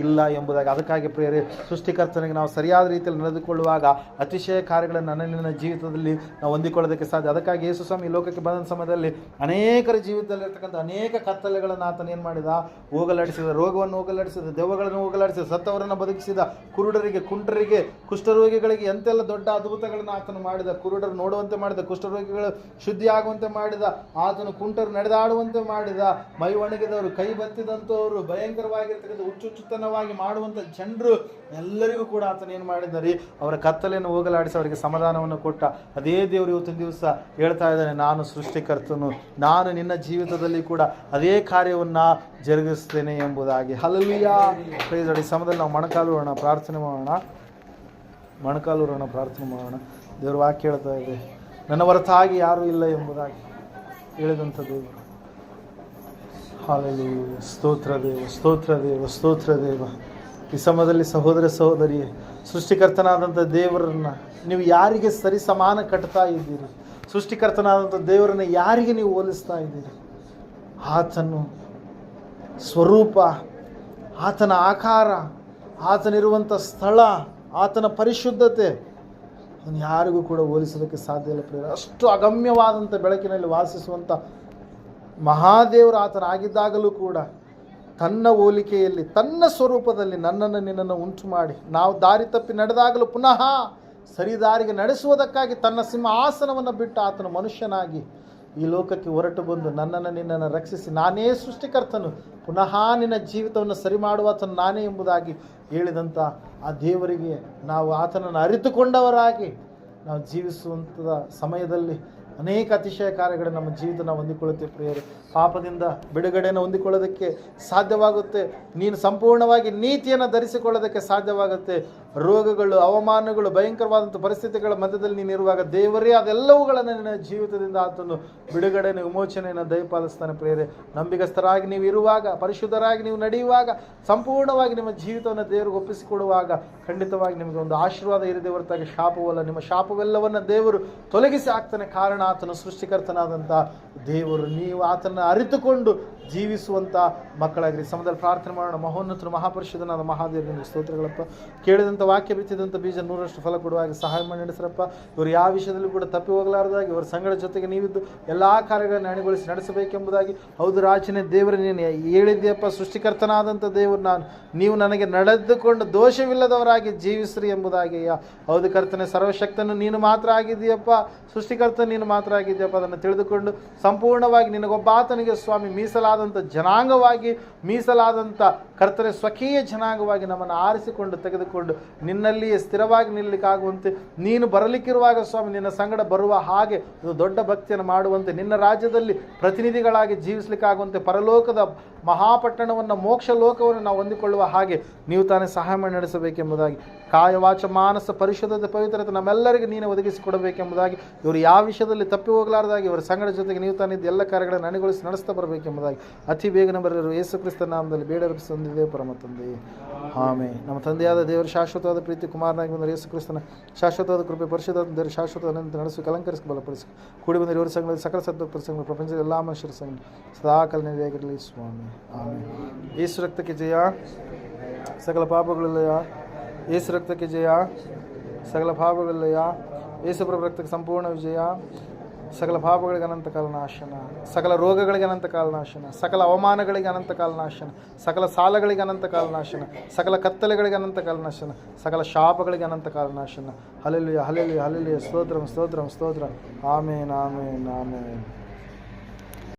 ಇಲ್ಲ ಎಂಬುದಾಗಿ. ಅದಕ್ಕಾಗಿ ಪ್ರೇಯರ್, ಸೃಷ್ಟಿಕರ್ತನಿಗೆ ನಾವು ಸರಿಯಾದ ರೀತಿಯಲ್ಲಿ ನಡೆದುಕೊಳ್ಳುವಾಗ ಅತಿಶಯ ಕಾರ್ಯಗಳನ್ನು ನನ್ನ ಜೀವಿತದಲ್ಲಿ ನಾವು ಹೊಂದಿಕೊಳ್ಳೋದಕ್ಕೆ ಸಾಧ್ಯ. ಅದಕ್ಕಾಗಿ ಯೇಸು ಸ್ವಾಮಿ ಲೋಕಕ್ಕೆ ಬಂದ ಸಮಯದಲ್ಲಿ ಅನೇಕರ ಜೀವಿತದಲ್ಲಿರ್ತಕ್ಕಂಥ ಅನೇಕ ಕತ್ತಲೆಗಳನ್ನು ಆತನ ಏನು ಮಾಡಿದ, ಹೋಗಲಾಡಿಸಿದ. ರೋಗವನ್ನು ಹೋಗಲಾಡಿಸಿದ, ದೆವ್ವಗಳನ್ನು ಹೋಗಲಾಡಿಸಿದ, ಸತ್ತವರನ್ನು ಬದುಕಿಸಿದ, ಕುರುಡರಿಗೆ, ಕುಂಟರಿಗೆ, ಕುಷ್ಠರೋಗಿಗಳಿಗೆ ಎಂತೆಲ್ಲ ದೊಡ್ಡ ಅದ್ಭುತಗಳನ್ನು ಆತನು ಮಾಡಿದ. ಕುರುಡರು ನೋಡುವಂತೆ ಮಾಡಿದ, ಕುಷ್ಠರೋಗಿಗಳು ಶುದ್ಧಿ ಆಗುವಂತೆ ಮಾಡಿದ, ಆತನು ಕುಂಟರು ನಡೆದಾಡುವಂತೆ ಮಾಡಿದ, ಮೈ ಒಣಗಿದವರು, ಕೈ ಬತ್ತಿದಂಥವರು, ಭಯಂಕರವಾಗಿರ್ತಕ್ಕಂಥ ಹುಚ್ಚುಚ್ಚುತನವಾಗಿ ಮಾಡುವಂಥ ಜನರು ಎಲ್ಲರಿಗೂ ಕೂಡ ಆತನ ಏನು ಮಾಡಿದ್ದಾರೆ, ಅವರ ಕತ್ತಲೆಯನ್ನು ಹೋಗಲಾಡಿಸಿ ಅವರಿಗೆ ಸಮಾಧಾನವನ್ನು ಕೊಟ್ಟ ಅದೇ ದೇವರು ಇವತ್ತಿನ ದಿವಸ ಹೇಳ್ತಾ ಇದ್ದಾನೆ, ನಾನು ಸೃಷ್ಟಿಕರ್ತನು, ನಾನು ನಿನ್ನ ಜೀವಿತದಲ್ಲಿ ಕೂಡ ಅದೇ ಕಾರ್ಯವನ್ನು ಜರುಗಿಸ್ತೇನೆ ಎಂಬುದಾಗಿ. ಹಲ್ಲೆಲೂಯಾ. Praise lord. ಈ ಸಮಯದಲ್ಲಿ ನಾವು ಮೊಣಕಾಲೂರೋಣ, ಪ್ರಾರ್ಥನೆ ಮಾಡೋಣ. ದೇವರು ವಾಕ್ಯ ಹೇಳ್ತಾ ಇದೆ, ನನ್ನ ಹೊರತಾಗಿ ಯಾರೂ ಇಲ್ಲ ಎಂಬುದಾಗಿ ಹೇಳಿದಂಥ ದೇವರು. ಹಲ್ಲೆಲೂಯಾ. ಸ್ತೋತ್ರ ದೇವ. ಈ ಸಮಯದಲ್ಲಿ ಸಹೋದರ ಸಹೋದರಿ, ಸೃಷ್ಟಿಕರ್ತನಾದಂಥ ದೇವರನ್ನು ನೀವು ಯಾರಿಗೆ ಸರಿ ಸಮಾನ ಕಟ್ತಾ ಇದ್ದೀರಿ? ಸೃಷ್ಟಿಕರ್ತನಾದಂಥ ದೇವರನ್ನು ಯಾರಿಗೆ ನೀವು ಹೋಲಿಸ್ತಾ ಇದ್ದೀರಿ? ಆತನು ಸ್ವರೂಪ, ಆತನ ಆಕಾರ, ಆತನಿರುವಂಥ ಸ್ಥಳ, ಆತನ ಪರಿಶುದ್ಧತೆ ಅದನ್ನು ಯಾರಿಗೂ ಕೂಡ ಹೋಲಿಸೋದಕ್ಕೆ ಸಾಧ್ಯ ಇಲ್ಲ ಪ್ರಿಯರೇ. ಅಷ್ಟು ಅಗಮ್ಯವಾದಂಥ ಬೆಳಕಿನಲ್ಲಿ ವಾಸಿಸುವಂಥ ಮಹಾದೇವರು ಆತನಾಗಿದ್ದಾಗಲೂ ಕೂಡ ತನ್ನ ಹೋಲಿಕೆಯಲ್ಲಿ, ತನ್ನ ಸ್ವರೂಪದಲ್ಲಿ ನನ್ನನ್ನು ನಿನ್ನನ್ನು ಉಂಟು ಮಾಡಿ, ನಾವು ದಾರಿ ತಪ್ಪಿ ನಡೆದಾಗಲೂ ಪುನಃ ಸರಿದಾರಿಗೆ ನಡೆಸುವುದಕ್ಕಾಗಿ ತನ್ನ ಸಿಂಹಾಸನವನ್ನು ಬಿಟ್ಟು ಆತನು ಮನುಷ್ಯನಾಗಿ ಈ ಲೋಕಕ್ಕೆ ಹೊರಟು ಬಂದು ನನ್ನನ್ನು ನಿನ್ನನ್ನು ರಕ್ಷಿಸಿ, ನಾನೇ ಸೃಷ್ಟಿಕರ್ತನು, ಪುನಃ ನಿನ್ನ ಜೀವಿತವನ್ನು ಸರಿ ಮಾಡುವ ಆತನು ನಾನೇ ಎಂಬುದಾಗಿ ಹೇಳಿದಂಥ ಆ ದೇವರಿಗೆ ನಾವು ಆತನನ್ನು ಅರಿತುಕೊಂಡವರಾಗಿ ನಾವು ಜೀವಿಸುವಂಥ ಸಮಯದಲ್ಲಿ ಅನೇಕ ಅತಿಶಯ ಕಾರ್ಯಗಳನ್ನು ನಮ್ಮ ಜೀವಿತ ನಾವು ಹೊಂದಿಕೊಳ್ಳುತ್ತೇವೆ ಪ್ರಿಯರೇ. ಪಾಪದಿಂದ ಬಿಡುಗಡೆಯನ್ನು ಹೊಂದಿಕೊಳ್ಳೋದಕ್ಕೆ ಸಾಧ್ಯವಾಗುತ್ತೆ. ನೀನು ಸಂಪೂರ್ಣವಾಗಿ ನೀತಿಯನ್ನು ಧರಿಸಿಕೊಳ್ಳೋದಕ್ಕೆ ಸಾಧ್ಯವಾಗುತ್ತೆ. ರೋಗಗಳು, ಅವಮಾನಗಳು, ಭಯಂಕರವಾದಂಥ ಪರಿಸ್ಥಿತಿಗಳ ಮಧ್ಯದಲ್ಲಿ ನೀನು ಇರುವಾಗ ದೇವರೇ ಅದೆಲ್ಲವುಗಳನ್ನು ನಿನ್ನ ಜೀವಿತದಿಂದ ಆತನು ಬಿಡುಗಡೆಯನ್ನು, ವಿಮೋಚನೆಯನ್ನು ದಯಪಾಲಿಸ್ತಾನೆ ಪ್ರಿಯರೇ. ನಂಬಿಗಸ್ತರಾಗಿ ನೀವು ಇರುವಾಗ, ಪರಿಶುದ್ಧರಾಗಿ ನೀವು ನಡೆಯುವಾಗ, ಸಂಪೂರ್ಣವಾಗಿ ನಿಮ್ಮ ಜೀವಿತವನ್ನು ದೇವರಿಗೆ ಒಪ್ಪಿಸಿಕೊಡುವಾಗ ಖಂಡಿತವಾಗಿ ನಿಮಗೆ ಒಂದು ಆಶೀರ್ವಾದ ಇರದೆ ಹೊರತಾಗಿ ಶಾಪವಲ್ಲ. ನಿಮ್ಮ ಶಾಪವೆಲ್ಲವನ್ನು ದೇವರು ತೊಲಗಿಸಿ ಹಾಕ್ತಾನೆ. ಕಾರಣ ಆತನು ಸೃಷ್ಟಿಕರ್ತನಾದಂಥ ದೇವರು. ನೀವು ಆತನ ಅರಿತುಕೊಂಡು ಜೀವಿಸುವಂಥ ಮಕ್ಕಳಾಗಿರಿ. ಸಮಯದಲ್ಲಿ ಪ್ರಾರ್ಥನೆ ಮಾಡೋಣ. ಮಹೋನ್ನತರು, ಮಹಾಪರಿಶುದ್ಧನಾದ ಮಹಾದೇವನಿಗೆ ಸ್ತೋತ್ರಗಳಪ್ಪ. ಕೇಳಿದಂಥ ವಾಕ್ಯ ಬಿತ್ತಿದಂಥ ಬೀಜ 100ರಷ್ಟು ಫಲ ಕೊಡುವಾಗ ಸಹಾಯ ಮಾಡಿ ನಡೆಸ್ರಪ್ಪ. ಇವರು ಯಾವ ವಿಷಯದಲ್ಲೂ ಕೂಡ ತಪ್ಪಿ ಹೋಗಲಾರದಾಗಿ ಇವರ ಸಂಗಡ ಜೊತೆಗೆ ನೀವಿದ್ದು ಎಲ್ಲ ಕಾರ್ಯಗಳನ್ನು ಅಣಿಗೊಳಿಸಿ ನಡೆಸಬೇಕೆಂಬುದಾಗಿ. ಹೌದು ರಾಜನೇ ದೇವರೇ, ನೀನು ಹೇಳಿದ್ಯಪ್ಪ, ಸೃಷ್ಟಿಕರ್ತನಾದಂಥ ದೇವರು ನಾನು, ನೀವು ನನಗೆ ನಡೆದುಕೊಂಡು ದೋಷವಿಲ್ಲದವರಾಗಿ ಜೀವಿಸ್ರಿ ಎಂಬುದಾಗಿ. ಹೌದು ಕರ್ತನೆ, ಸರ್ವಶಕ್ತನು ನೀನು ಮಾತ್ರ ಆಗಿದೆಯಪ್ಪ, ಸೃಷ್ಟಿಕರ್ತ ನೀನು ಮಾತ್ರ ಆಗಿದೆಯಪ್ಪ. ಅದನ್ನು ತಿಳಿದುಕೊಂಡು ಸಂಪೂರ್ಣವಾಗಿ ನಿನಗೊಬ್ಬಾತನಿಗೆ ಸ್ವಾಮಿ ಮೀಸಲಾದಂಥ ಜನಾಂಗವಾಗಿ, ಮೀಸಲಾದಂಥ ಕರ್ತನೆ ಸ್ವಕೀಯ ಜನಾಂಗವಾಗಿ ನಮ್ಮನ್ನು ಆರಿಸಿಕೊಂಡು ತೆಗೆದುಕೊಂಡು ನಿನ್ನಲ್ಲಿಯೇ ಸ್ಥಿರವಾಗಿ ನಿಲ್ಲಲಿಕ್ಕಾಗುವಂತೆ, ನೀನು ಬರಲಿಕ್ಕಿರುವಾಗ ಸ್ವಾಮಿ ನಿನ್ನ ಸಂಗಡ ಬರುವ ಹಾಗೆ ದೊಡ್ಡ ಭಕ್ತಿಯನ್ನು ಮಾಡುವಂತೆ, ನಿನ್ನ ರಾಜ್ಯದಲ್ಲಿ ಪ್ರತಿನಿಧಿಗಳಾಗಿ ಜೀವಿಸಲಿಕ್ಕಾಗುವಂತೆ, ಪರಲೋಕದ ಮಹಾಪಟ್ಟಣವನ್ನು, ಮೋಕ್ಷ ಲೋಕವನ್ನು ನಾವು ಹೊಂದಿಕೊಳ್ಳುವ ಹಾಗೆ ನೀವು ತಾನೇ ಸಹಾಯ ಮಾಡಿ ನಡೆಸಬೇಕೆಂಬುದಾಗಿ. ಕಾಯ ವಾಚ ಮಾನಸ ಪರಿಶುದ್ಧತೆ ಪವಿತ್ರತೆ ನಮ್ಮೆಲ್ಲರಿಗೆ ನೀನು ಒದಗಿಸಿಕೊಡಬೇಕೆಂಬುದಾಗಿ. ಇವರು ಯಾವ ವಿಷಯದಲ್ಲಿ ತಪ್ಪಿ ಹೋಗಲಾರದಾಗಿ ಇವರ ಸಂಗಡ ಜೊತೆಗೆ ನೀವು ತಾನಿದ್ದು ಎಲ್ಲ ಕಾರ್ಯಗಳನ್ನು ಅಣಿಗೊಳಿಸಿ ನಡೆಸ್ತಾ ಬರಬೇಕೆಂಬುದಾಗಿ ಅತಿ ಬೇಗನೆ ಬರೆದರು ಯೇಸು ಕ್ರಿಸ್ತನ ನಾಮದಲ್ಲಿ ಬೇಡರಪಿಸಿ ಹೊಂದಿದ್ದೇವೆ ಪರಮ ತಂದೆ, ಆಮೆನ್. ನಮ್ಮ ತಂದೆಯಾದ ದೇವರು ಶಾಶ್ವತವಾದ ಪ್ರೀತಿ, ಕುಮಾರನಾಗಿ ಬಂದರೆ ಯೇಸು ಕ್ರಿಸ್ತನ ಶಾಶ್ವತವಾದ ಕೃಪೆ, ಪರಿಶುದ್ಧ ದೇವರು ಶಾಶ್ವತವಾದ ನಡೆಸಿ ಕಲಂಕರಿಸಿ ಬಲಪಡಿಸಿ ಕೂಡಿ ಬಂದರೆ ಇವರ ಸಂಘದಲ್ಲಿ ಸಕಲ ಸದ್ಭಕ್ತರ ಸಂಘ, ಪ್ರಪಂಚದ ಎಲ್ಲ ಮನುಷ್ಯರ ಸಂಘ ಸದಾ ಕಲ್ಯಾಣವಾಗಿರಲಿ ಸ್ವಾಮಿ, ಆಮೆನ್. ಯೇಸು ರಕ್ತಕ್ಕೆ ಜಯ, ಸಕಲ ಪಾಪಗಳಿಲ್ಲಯ. ಯೇಸು ರಕ್ತಕ್ಕೆ ಜಯ, ಸಕಲ ಪಾಪಗಳಿಲ್ಲಯ. ಯೇಸು ಪ್ರಭು ರಕ್ತಕ್ಕೆ ಸಂಪೂರ್ಣ ವಿಜಯ. ಸಕಲ ಪಾಪಗಳಿಗೆ ಅನಂತ ಕಾಲ ನಾಶನ, ಸಕಲ ರೋಗಗಳಿಗೆ ಅನಂತ ಕಾಲ ನಾಶನ, ಸಕಲ ಅವಮಾನಗಳಿಗೆ ಅನಂತ ಕಾಲ ನಾಶನ, ಸಕಲ ಸಾಲಗಳಿಗೆ ಅನಂತ ಕಾಲ ನಾಶನ, ಸಕಲ ಕತ್ತಲೆಗಳಿಗೆ ಅನಂತ ಕಾಲ ನಾಶನ, ಸಕಲ ಶಾಪಗಳಿಗೆ ಅನಂತ ಕಾಲ ನಾಶನ. Hallelujah hallelujah hallelujah. ಸ್ತೋತ್ರಂ ಸ್ತೋತ್ರಂ ಸ್ತೋತ್ರ. ಆಮೇನ್ ಆಮೇನ್ ಆಮೇನ್.